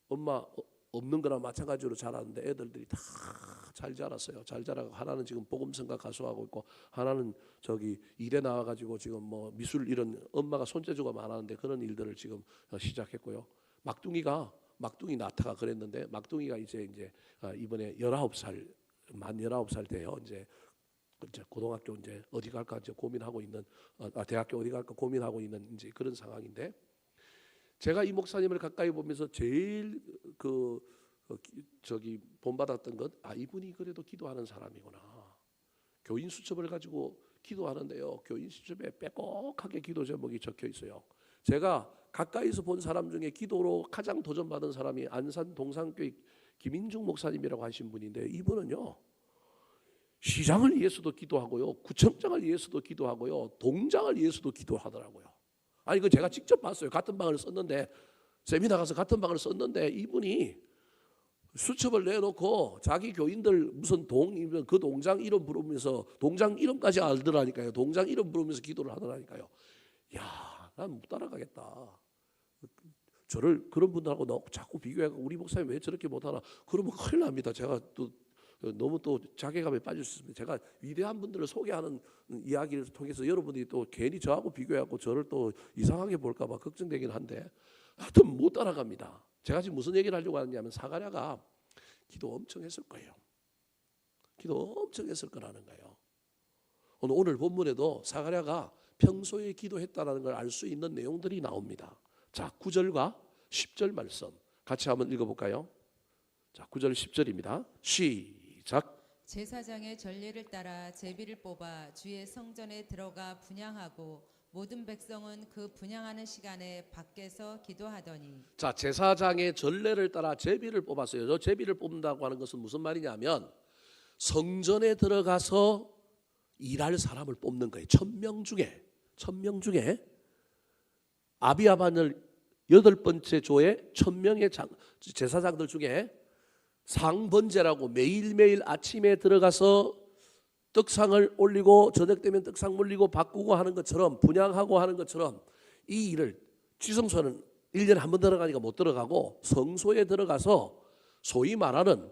[SPEAKER 1] 엄마 없는 거나 마찬가지로 자랐는데 애들이 다 잘 자랐어요. 잘 자라고 하나는 지금 복음성가 가수하고 있고 하나는 저기 이대 나와가지고 지금 뭐 미술 이런 엄마가 손재주가 많았는데 그런 일들을 지금 시작했고요. 막둥이 나타가 그랬는데 막둥이가 이제 이번에 19살 만 19살 돼요. 이제 고등학교 이제 어디 갈까 이제 고민하고 있는 대학교 어디 갈까 고민하고 있는 이제 그런 상황인데 제가 이 목사님을 가까이 보면서 제일 저기 본받았던 것 이분이 그래도 기도하는 사람이구나. 교인 수첩을 가지고 기도하는데요. 교인 수첩에 빼곡하게 기도 제목이 적혀 있어요. 제가 가까이서 본 사람 중에 기도로 가장 도전받은 사람이 안산 동산교회 김인중 목사님이라고 하신 분인데 이분은요. 시장을 위해서도 기도하고요. 구청장을 위해서도 기도하고요. 동장을 위해서도 기도하더라고요. 아니 그 제가 직접 봤어요. 같은 방을 썼는데 세미나 가서 같은 방을 썼는데 이분이 수첩을 내놓고 자기 교인들 무슨 그 동장 이름 부르면서 동장 이름까지 알더라니까요. 동장 이름 부르면서 기도를 하더라니까요. 야, 난 못 따라가겠다. 저를 그런 분들하고 자꾸 비교해서 우리 목사님 왜 저렇게 못하나? 그러면 큰일 납니다. 제가 또 너무 또 자괴감에 빠질 수 있습니다. 제가 위대한 분들을 소개하는 이야기를 통해서 여러분들이 또 괜히 저하고 비교해갖고 저를 또 이상하게 볼까봐 걱정되긴 한데 하여튼 못 따라갑니다. 제가 지금 무슨 얘기를 하려고 하느냐면 사가랴가 기도 엄청 했을 거예요. 기도 엄청 했을 거라는 거예요. 오늘 본문에도 사가랴가 평소에 기도했다는 걸 알 수 있는 내용들이 나옵니다. 자, 9절과 10절 말씀 같이 한번 읽어볼까요? 자, 9절 10절입니다. 시작.
[SPEAKER 2] 제사장의 전례를 따라 제비를 뽑아 주의 성전에 들어가 분향하고 모든 백성은 그 분향하는 시간에 밖에서 기도하더니.
[SPEAKER 1] 자, 제사장의 전례를 따라 제비를 뽑았어요. 저 제비를 뽑는다고 하는 것은 무슨 말이냐면 성전에 들어가서 일할 사람을 뽑는 거예요. 1000명 중에 아비아반을 8번째 조에 1000명의 제사장들 중에 상번제라고 매일매일 아침에 들어가서 떡상을 올리고 저녁 되면 떡상 물리고 바꾸고 하는 것처럼 분향하고 하는 것처럼 이 일을 지성소는 1년에 한 번 들어가니까 못 들어가고 성소에 들어가서 소위 말하는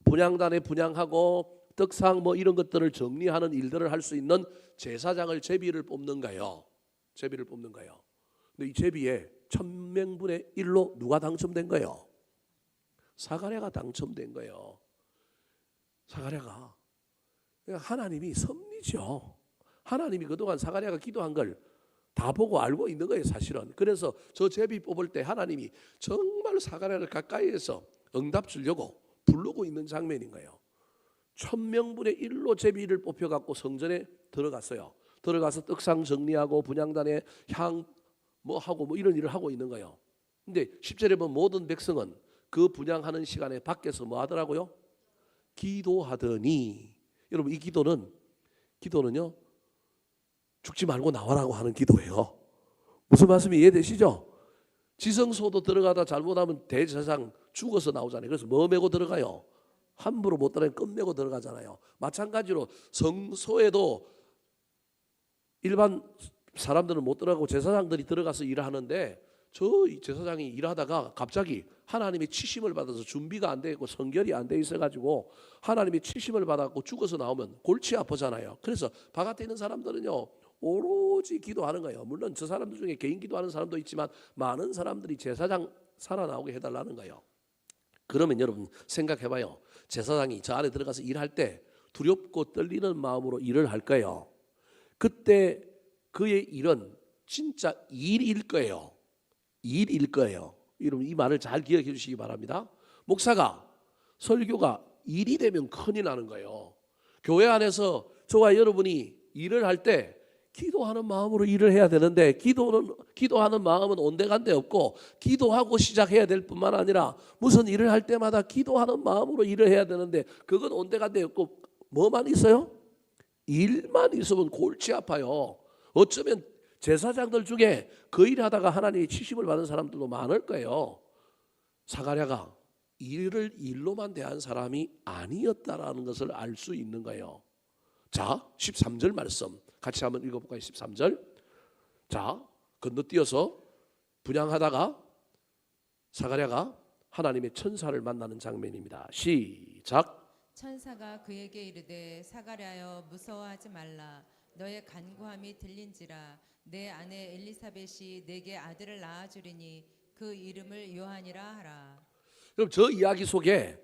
[SPEAKER 1] 분향단에 분향하고 떡상 뭐 이런 것들을 정리하는 일들을 할 수 있는 제사장을 제비를 뽑는 거예요. 제비를 뽑는 거예요. 근데 이 제비에 1000명분의 1로 누가 당첨된 거예요? 사가랴가 당첨된 거예요. 사가랴가 하나님이 섭리죠. 하나님이 그동안 사가랴가 기도한 걸 다 보고 알고 있는 거예요, 사실은. 그래서 저 제비 뽑을 때 하나님이 정말 사가랴를 가까이에서 응답 주려고 부르고 있는 장면인 거예요. 1000명분의 1로 제비를 뽑혀갖고 성전에 들어갔어요. 들어가서 떡상 정리하고 분향단에 향 뭐 하고 뭐 이런 일을 하고 있는 거예요. 근데 10절에 보면 모든 백성은 그 분향하는 시간에 밖에서 뭐 하더라고요? 기도하더니. 여러분 이 기도는요 죽지 말고 나와라고 하는 기도예요. 무슨 말씀이 이해되시죠? 지성소도 들어가다 잘못하면 대제사장 죽어서 나오잖아요. 그래서 뭐 메고 들어가요? 함부로 못 들어가면 끈 메고 들어가잖아요. 마찬가지로 성소에도 일반 사람들은 못 들어가고 제사장들이 들어가서 일을 하는데 저 제사장이 일하다가 갑자기 하나님의 치심을 받아서 준비가 안 되고 성결이 안 돼 있어가지고 하나님의 치심을 받았고 죽어서 나오면 골치 아프잖아요. 그래서 바깥에 있는 사람들은요 오로지 기도하는 거예요. 물론 저 사람들 중에 개인 기도하는 사람도 있지만 많은 사람들이 제사장 살아나오게 해달라는 거예요. 그러면 여러분 생각해봐요. 제사장이 저 안에 들어가서 일할 때 두렵고 떨리는 마음으로 일을 할 거예요. 그때 그의 일은 진짜 일일 거예요. 일일 거예요. 여러분 이 말을 잘 기억해 주시기 바랍니다. 목사가 설교가 일이 되면 큰일 나는 거예요. 교회 안에서 저와 여러분이 일을 할 때 기도하는 마음으로 일을 해야 되는데 기도하는 마음은 온데간데 없고 기도하고 시작해야 될 뿐만 아니라 무슨 일을 할 때마다 기도하는 마음으로 일을 해야 되는데 그건 온데간데 없고 뭐만 있어요? 일만 있으면 골치 아파요. 어쩌면 제사장들 중에 그 일하다가 하나님의 치심을 받은 사람들도 많을 거예요. 사가랴가 일을 일로만 대한 사람이 아니었다라는 것을 알 수 있는 거예요. 자, 13절 말씀 같이 한번 읽어볼까요? 13절. 자, 건너뛰어서 분향하다가 사가랴가 하나님의 천사를 만나는 장면입니다. 시작.
[SPEAKER 2] 천사가 그에게 이르되 사가랴여 무서워하지 말라. 너의 간구함이 들린지라. 내 아내 엘리사벳이 내게 아들을 낳아주리니 그 이름을 요한이라 하라.
[SPEAKER 1] 그럼 저 이야기 속에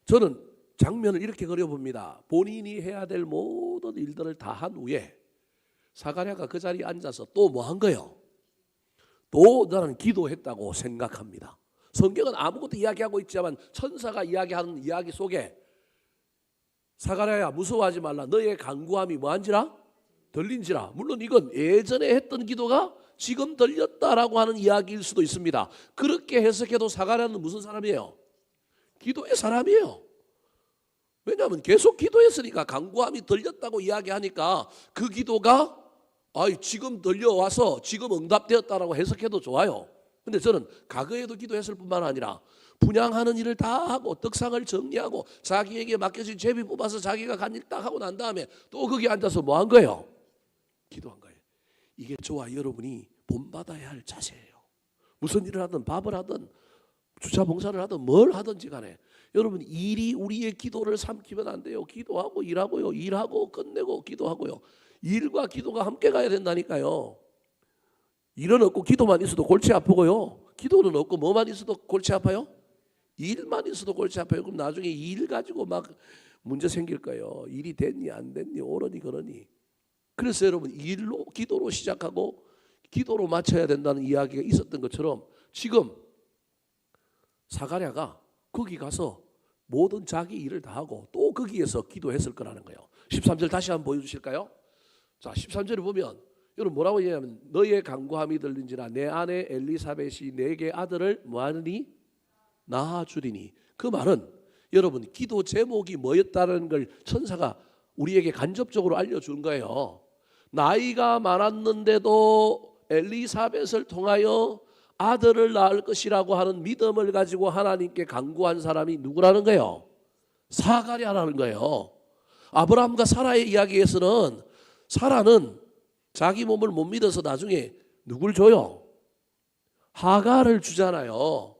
[SPEAKER 1] 저는 장면을 이렇게 그려봅니다. 본인이 해야 될 모든 일들을 다 한 후에 사가랴가 그 자리에 앉아서 또 뭐 한 거예요? 또 나는 기도했다고 생각합니다. 성경은 아무것도 이야기하고 있지만 천사가 이야기하는 이야기 속에 사가랴야 무서워하지 말라. 너의 간구함이 뭐한지라? 들린지라. 물론 이건 예전에 했던 기도가 지금 들렸다라고 하는 이야기일 수도 있습니다. 그렇게 해석해도 사가랴는 무슨 사람이에요? 기도의 사람이에요. 왜냐하면 계속 기도했으니까 간구함이 들렸다고 이야기하니까 그 기도가 지금 들려와서 지금 응답되었다라고 해석해도 좋아요. 근데 저는 과거에도 기도했을 뿐만 아니라 분양하는 일을 다 하고 떡상을 정리하고 자기에게 맡겨진 제비 뽑아서 자기가 간 일 딱 하고 난 다음에 또 거기 앉아서 뭐 한 거예요? 기도한 거예요. 이게 저와 여러분이 본받아야 할 자세예요. 무슨 일을 하든 밥을 하든 주차 봉사를 하든 뭘 하든지 간에 여러분 일이 우리의 기도를 삼키면 안 돼요. 기도하고 일하고요. 일하고 끝내고 기도하고요. 일과 기도가 함께 가야 된다니까요. 일은 없고 기도만 있어도 골치 아프고요. 기도는 없고 뭐만 있어도 골치 아파요? 일만 있어도 골치 아파요. 그럼 나중에 일 가지고 막 문제 생길 거예요. 일이 됐니 안 됐니 옳으니 그러니. 그래서 여러분 일로 기도로 시작하고 기도로 마쳐야 된다는 이야기가 있었던 것처럼 지금 사가랴가 거기 가서 모든 자기 일을 다 하고 또 거기에서 기도했을 거라는 거예요. 13절 다시 한번 보여주실까요? 자 13절을 보면 여러분 뭐라고 얘기하면 너의 간구함이 들린지라 내 아내 엘리사벳이 내게 아들을 뭐하느니 낳아주리니. 그 말은 여러분 기도 제목이 뭐였다는 걸 천사가 우리에게 간접적으로 알려준 거예요. 나이가 많았는데도 엘리사벳을 통하여 아들을 낳을 것이라고 하는 믿음을 가지고 하나님께 간구한 사람이 누구라는 거예요? 사가랴라는 거예요. 아브라함과 사라의 이야기에서는 사라는 자기 몸을 못 믿어서 나중에 누굴 줘요? 하갈을 주잖아요.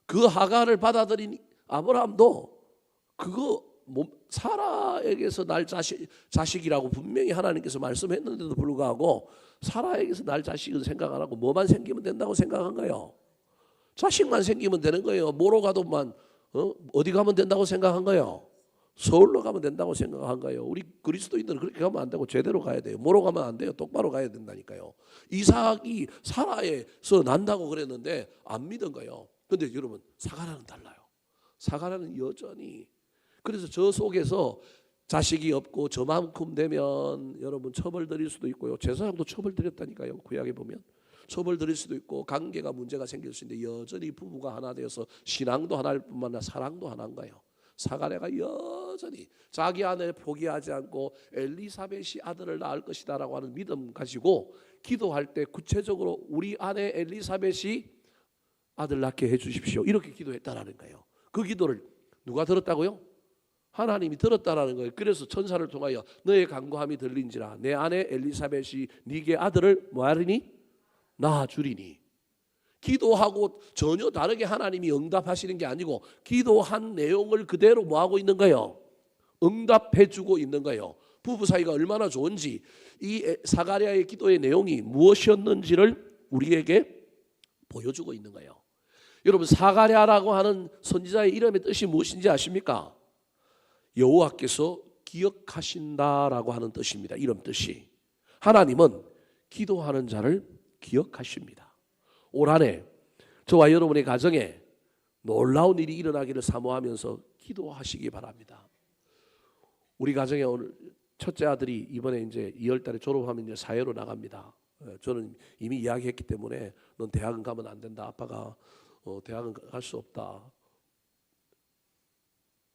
[SPEAKER 1] 그 하갈을 받아들인 아브라함도 그거 사라에게서 날 자식이라고 분명히 하나님께서 말씀했는데도 불구하고 사라에게서 날 자식은 생각 안 하고 뭐만 생기면 된다고 생각한 거예요. 자식만 생기면 되는 거예요. 뭐로 가도만 어디 가면 된다고 생각한 거예요. 서울로 가면 된다고 생각한 거예요. 우리 그리스도인들은 그렇게 가면 안 되고 제대로 가야 돼요. 뭐로 가면 안 돼요. 똑바로 가야 된다니까요. 이삭이 사라에서 난다고 그랬는데 안 믿은 거예요. 그런데 여러분 사가랴는 달라요. 사가랴는 여전히 그래서 저 속에서 자식이 없고 저만큼 되면 여러분 처벌 드릴 수도 있고요. 제사장도 처벌 드렸다니까요. 구약에 보면 처벌 드릴 수도 있고 관계가 문제가 생길 수 있는데 여전히 부부가 하나 되어서 신앙도 하나일 뿐만 아니라 사랑도 하나인 거예요. 사가랴가 여전히 자기 아내를 포기하지 않고 엘리사벳이 아들을 낳을 것이다라고 하는 믿음 가지고 기도할 때 구체적으로 우리 아내 엘리사벳이 아들 낳게 해주십시오 이렇게 기도했다라는 거예요. 그 기도를 누가 들었다고요? 하나님이 들었다라는 거예요. 그래서 천사를 통하여 너의 간구함이 들린지라 내 아내 엘리사벳이 네게 아들을 뭐하리니? 낳아주리니. 기도하고 전혀 다르게 하나님이 응답하시는 게 아니고 기도한 내용을 그대로 뭐하고 있는 거예요? 응답해주고 있는 거예요. 부부 사이가 얼마나 좋은지 이 사가랴의 기도의 내용이 무엇이었는지를 우리에게 보여주고 있는 거예요. 여러분 사가랴라고 하는 선지자의 이름의 뜻이 무엇인지 아십니까? 여호와께서 기억하신다라고 하는 뜻입니다. 이름 뜻이. 하나님은 기도하는 자를 기억하십니다. 올 한 해 저와 여러분의 가정에 놀라운 일이 일어나기를 사모하면서 기도하시기 바랍니다. 우리 가정에 오늘 첫째 아들이 이번에 이제 2월 달에 졸업하면 이제 사회로 나갑니다. 저는 이미 이야기했기 때문에 넌 대학은 가면 안 된다. 아빠가 대학은 갈 수 없다.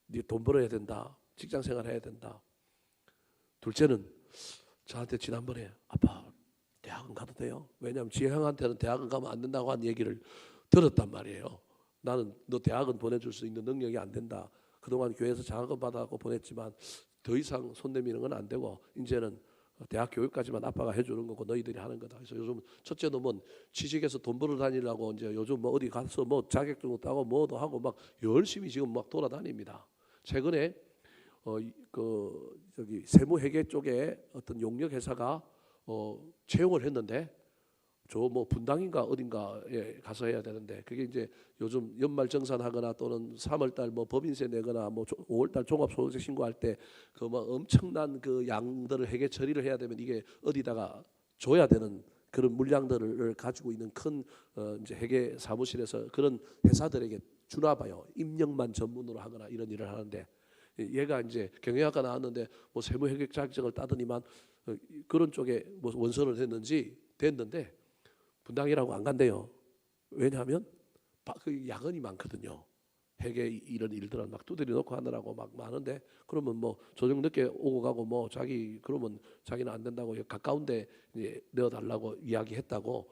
[SPEAKER 1] 네 돈 벌어야 된다. 직장 생활 해야 된다. 둘째는 저한테 지난번에 아빠 대학은 가도 돼요? 왜냐하면 지 형한테는 대학은 가면 안 된다고 한 얘기를 들었단 말이에요. 나는 너 대학은 보내줄 수 있는 능력이 안 된다. 그동안 교회에서 장학금 받아갖고 보냈지만 더 이상 손 내미는 건 안 되고 이제는 대학 교육까지만 아빠가 해주는 거고 너희들이 하는 거다. 그래서 요즘 첫째 놈은 취직해서 돈 벌어 다니려고 이제 요즘 뭐 어디 가서 뭐 자격증도 따고 뭐도 하고 막 열심히 지금 막 돌아다닙니다. 최근에 그 저기 세무회계 쪽에 어떤 용역 회사가 채용을 했는데 저 뭐 분당인가 어딘가에 가서 해야 되는데 그게 이제 요즘 연말 정산하거나 또는 3월달 뭐 법인세 내거나 뭐 5월달 종합소득세 신고할 때 그 뭐 엄청난 그 양들을 회계 처리를 해야 되면 이게 어디다가 줘야 되는 그런 물량들을 가지고 있는 큰 이제 회계 사무실에서 그런 회사들에게 주나 봐요. 입력만 전문으로 하거나 이런 일을 하는데 얘가 이제 경영학과 나왔는데 뭐 세무회계 자격증을 따더니만 그런 쪽에 뭐 원서를 됐는데 분당이라고 안 간대요. 왜냐하면 그 야근이 많거든요. 회계 이런 일들은 막 두드려 놓고 하느라고 막 많은데 그러면 뭐 저녁 늦게 오고 가고 뭐 그러면 자기는 안 된다고 가까운데 이제 내어달라고 이야기했다고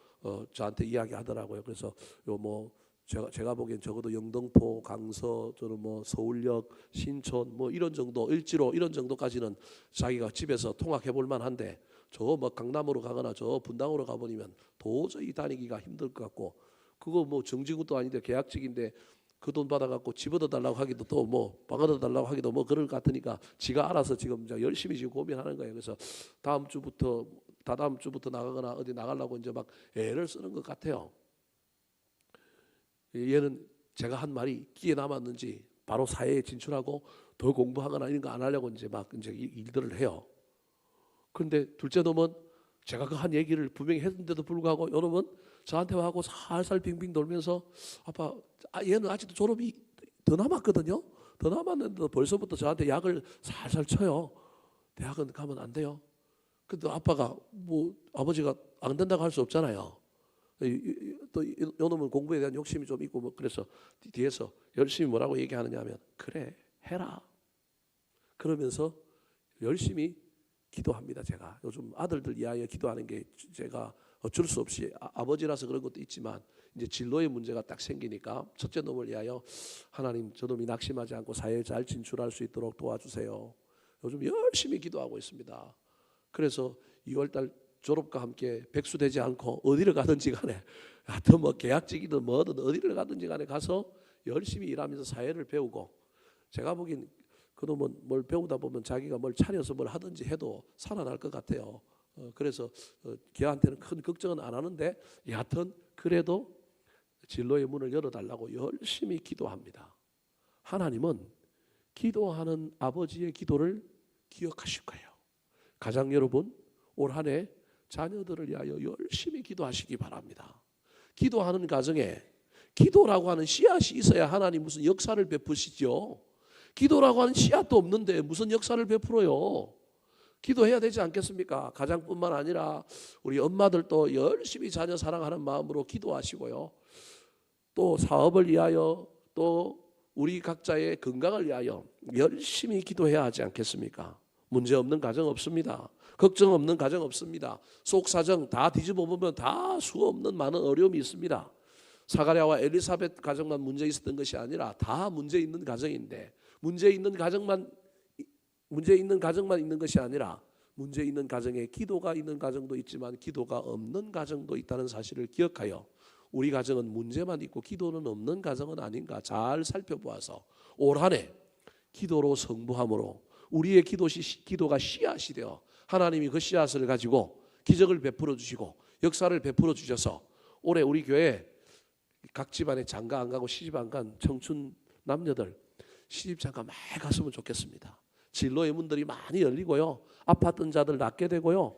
[SPEAKER 1] 저한테 이야기하더라고요. 그래서 요 뭐 제가 보기엔 적어도 영등포, 강서, 저는 뭐 서울역, 신촌 뭐 이런 정도, 을지로 이런 정도까지는 자기가 집에서 통학해 볼 만한데 저 뭐 강남으로 가거나 저 분당으로 가버리면 도저히 다니기가 힘들 것 같고 그거 뭐 정직원도 아닌데 계약직인데 그 돈 받아갖고 집어다 달라고 하기도 또 뭐 박아다 달라고 하기도 뭐 그럴 것 같으니까 지가 알아서 지금 열심히 지금 고민하는 거예요. 그래서 다다음 주부터 나가거나 어디 나가려고 이제 막 애를 쓰는 것 같아요. 얘는 제가 한 말이 끼에 남았는지 바로 사회에 진출하고 더 공부하거나 이런 거 안 하려고 이제 막 이제 일들을 해요. 그런데 둘째 놈은 제가 그 한 얘기를 분명히 했는데도 불구하고 요놈은 저한테 와고 살살 빙빙 돌면서 아빠 얘는 아직도 졸업이 더 남았거든요. 더 남았는데 벌써부터 저한테 약을 살살 쳐요. 대학은 가면 안 돼요. 근데 아빠가 뭐 아버지가 안 된다고 할 수 없잖아요. 또 요놈은 공부에 대한 욕심이 좀 있고 뭐 그래서 뒤에서 열심히 뭐라고 얘기하느냐 하면 그래 해라 그러면서 열심히 기도합니다. 제가 요즘 아들들 위하여 기도하는 게 제가 어쩔 수 없이 아버지라서 그런 것도 있지만 이제 진로의 문제가 딱 생기니까 첫째 놈을 위하여 하나님 저놈이 낙심하지 않고 사회에 잘 진출할 수 있도록 도와주세요. 요즘 열심히 기도하고 있습니다. 그래서 2월달 졸업과 함께 백수되지 않고 어디를 가든지 간에 하여튼 뭐 계약직이든 뭐든 어디를 가든지 간에 가서 열심히 일하면서 사회를 배우고 제가 보기엔 그놈은 뭘 배우다 보면 자기가 뭘 차려서 뭘 하든지 해도 살아날 것 같아요. 그래서 걔한테는 큰 걱정은 안 하는데 여하튼 그래도 진로의 문을 열어달라고 열심히 기도합니다. 하나님은 기도하는 아버지의 기도를 기억하실 거예요. 가장 여러분 올 한 해 자녀들을 위하여 열심히 기도하시기 바랍니다. 기도하는 가정에 기도라고 하는 씨앗이 있어야 하나님 무슨 역사를 베푸시죠. 기도라고 하는 씨앗도 없는데 무슨 역사를 베풀어요. 기도해야 되지 않겠습니까? 가장뿐만 아니라 우리 엄마들도 열심히 자녀 사랑하는 마음으로 기도하시고요. 또 사업을 위하여 또 우리 각자의 건강을 위하여 열심히 기도해야 하지 않겠습니까? 문제 없는 가정 없습니다. 걱정 없는 가정 없습니다. 속 사정 다 뒤집어 보면 다 수 없는 많은 어려움이 있습니다. 사가랴와 엘리사벳 가정만 문제 있었던 것이 아니라 다 문제 있는 가정인데 문제 있는 가정만 있는 것이 아니라 문제 있는 가정에 기도가 있는 가정도 있지만 기도가 없는 가정도 있다는 사실을 기억하여 우리 가정은 문제만 있고 기도는 없는 가정은 아닌가 잘 살펴보아서 올 한 해 기도로 성부함으로 우리의 기도가 씨앗이 되어 하나님이 그 씨앗을 가지고 기적을 베풀어 주시고 역사를 베풀어 주셔서 올해 우리 교회 각 집안에 장가 안 가고 시집 안 간 청춘 남녀들 시집 장가 많이 갔으면 좋겠습니다. 진로의 문들이 많이 열리고요. 아팠던 자들 낫게 되고요.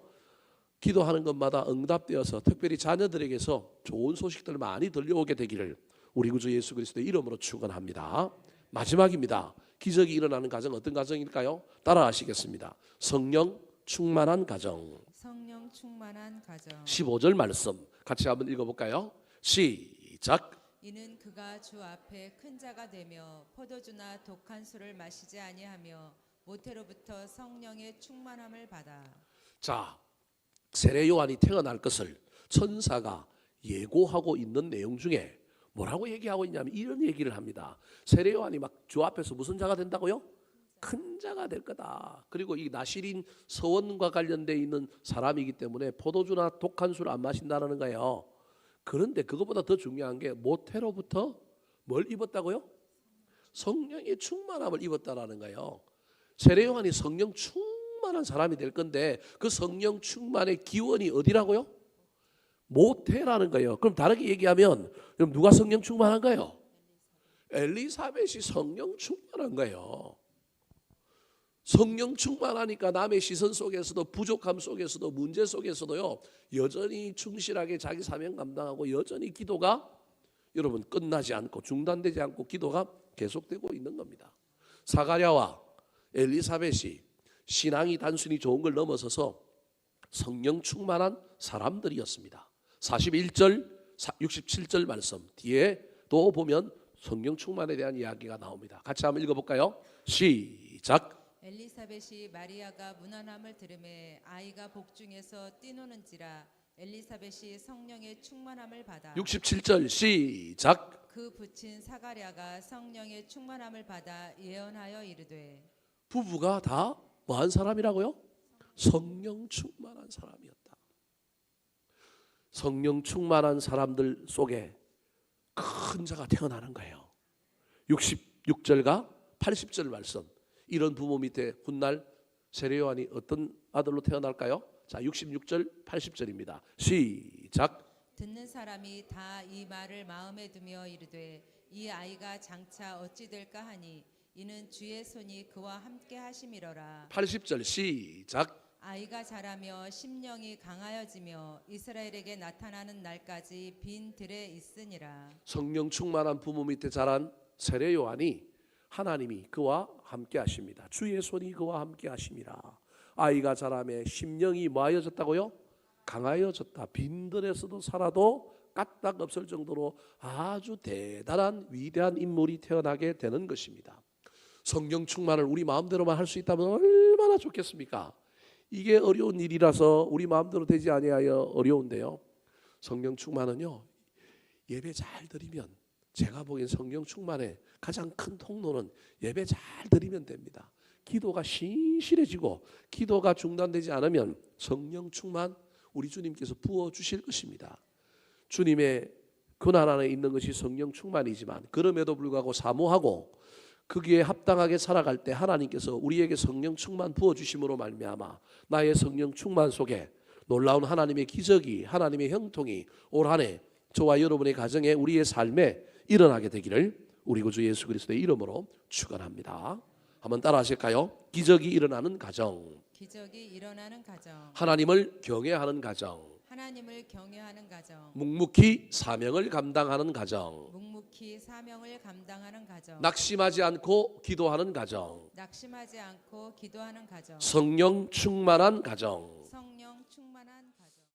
[SPEAKER 1] 기도하는 것마다 응답되어서 특별히 자녀들에게서 좋은 소식들 많이 들려오게 되기를 우리 구주 예수 그리스도의 이름으로 축원합니다. 마지막입니다. 기적이 일어나는 가정 어떤 가정일까요? 따라하시겠습니다. 성령 충만한 가정.
[SPEAKER 2] 성령 충만한 가정.
[SPEAKER 1] 15절 말씀 같이 한번 읽어볼까요? 시작.
[SPEAKER 2] 이는 그가 주 앞에 큰 자가 되며 포도주나 독한 술을 마시지 아니하며 모태로부터 성령의 충만함을 받아.
[SPEAKER 1] 자, 세례 요한이 태어날 것을 천사가 예고하고 있는 내용 중에 뭐라고 얘기하고 있냐면 이런 얘기를 합니다. 세례 요한이 막 주 앞에서 무슨 자가 된다고요? 큰 자가 될 거다. 그리고 이 나실인 서원과 관련돼 있는 사람이기 때문에 포도주나 독한 술 안 마신다는 거예요. 그런데 그것보다 더 중요한 게 모태로부터 뭘 입었다고요? 성령의 충만함을 입었다라는 거예요. 세례 요한이 성령 충만한 사람이 될 건데 그 성령 충만의 기원이 어디라고요? 모태라는 거예요. 그럼 다르게 얘기하면 그럼 누가 성령 충만한 거예요? 엘리사벳이 성령 충만한 거예요. 성령 충만하니까 남의 시선 속에서도 부족함 속에서도 문제 속에서도요 여전히 충실하게 자기 사명 감당하고 여전히 기도가 여러분 끝나지 않고 중단되지 않고 기도가 계속되고 있는 겁니다. 사가랴와 엘리사벳이 신앙이 단순히 좋은 걸 넘어서서 성령 충만한 사람들이었습니다. 41절 67절 말씀 뒤에 또 보면 성령 충만에 대한 이야기가 나옵니다. 같이 한번 읽어볼까요? 시작.
[SPEAKER 2] 엘리사벳이 마리아가 무난함을 들음에 아이가 복중에서 뛰노는지라 엘리사벳이 성령의 충만함을 받아
[SPEAKER 1] 67절 시작.
[SPEAKER 2] 그 부친 사가랴가 성령의 충만함을 받아 예언하여 이르되
[SPEAKER 1] 부부가 다 뭐한 사람이라고요? 성령 충만한 사람이었다. 성령 충만한 사람들 속에 큰 자가 태어나는 거예요. 66절과 80절 말씀. 이런 부모 밑에 훗날 세례 요한이 어떤 아들로 태어날까요? 자, 66절 80절입니다. 시작.
[SPEAKER 2] 듣는 사람이 다 이 말을 마음에 두며 이르되 이 아이가 장차 어찌 될까 하니 이는 주의 손이 그와 함께 하심이러라.
[SPEAKER 1] 80절 시작.
[SPEAKER 2] 아이가 자라며 심령이 강하여지며 이스라엘에게 나타나는 날까지 빈 들에 있으니라.
[SPEAKER 1] 성령 충만한 부모 밑에 자란 세례 요한이 하나님이 그와 함께 하십니다. 주의 손이 그와 함께 하심이라. 아이가 자라며 심령이 뭐하여졌다고요? 강하여졌다. 빈들에서도 살아도 까딱 없을 정도로 아주 대단한 위대한 인물이 태어나게 되는 것입니다. 성령 충만을 우리 마음대로만 할 수 있다면 얼마나 좋겠습니까? 이게 어려운 일이라서 우리 마음대로 되지 아니하여 어려운데요. 성령 충만은요 예배 잘 드리면, 제가 보기엔 성령 충만의 가장 큰 통로는 예배 잘 드리면 됩니다. 기도가 신실해지고 기도가 중단되지 않으면 성령 충만 우리 주님께서 부어주실 것입니다. 주님의 권한 안에 있는 것이 성령 충만이지만 그럼에도 불구하고 사모하고 거기에 합당하게 살아갈 때 하나님께서 우리에게 성령 충만 부어주심으로 말미암아 나의 성령 충만 속에 놀라운 하나님의 기적이, 하나님의 형통이 올 한 해 저와 여러분의 가정에 우리의 삶에 일어나게 되기를 우리 구주 예수 그리스도의 이름으로 축원합니다. 한번 따라 하실까요? 기적이 일어나는 가정,
[SPEAKER 2] 기적이 일어나는 가정,
[SPEAKER 1] 하나님을 경외하는 가정,
[SPEAKER 2] 하나님을 경외하는 가정,
[SPEAKER 1] 묵묵히 사명을 감당하는 가정,
[SPEAKER 2] 묵묵히 사명을 감당하는 가정,
[SPEAKER 1] 낙심하지 않고 기도하는 가정,
[SPEAKER 2] 낙심하지 않고 기도하는 가정,
[SPEAKER 1] 성령 충만한 가정.
[SPEAKER 2] 성령 충만한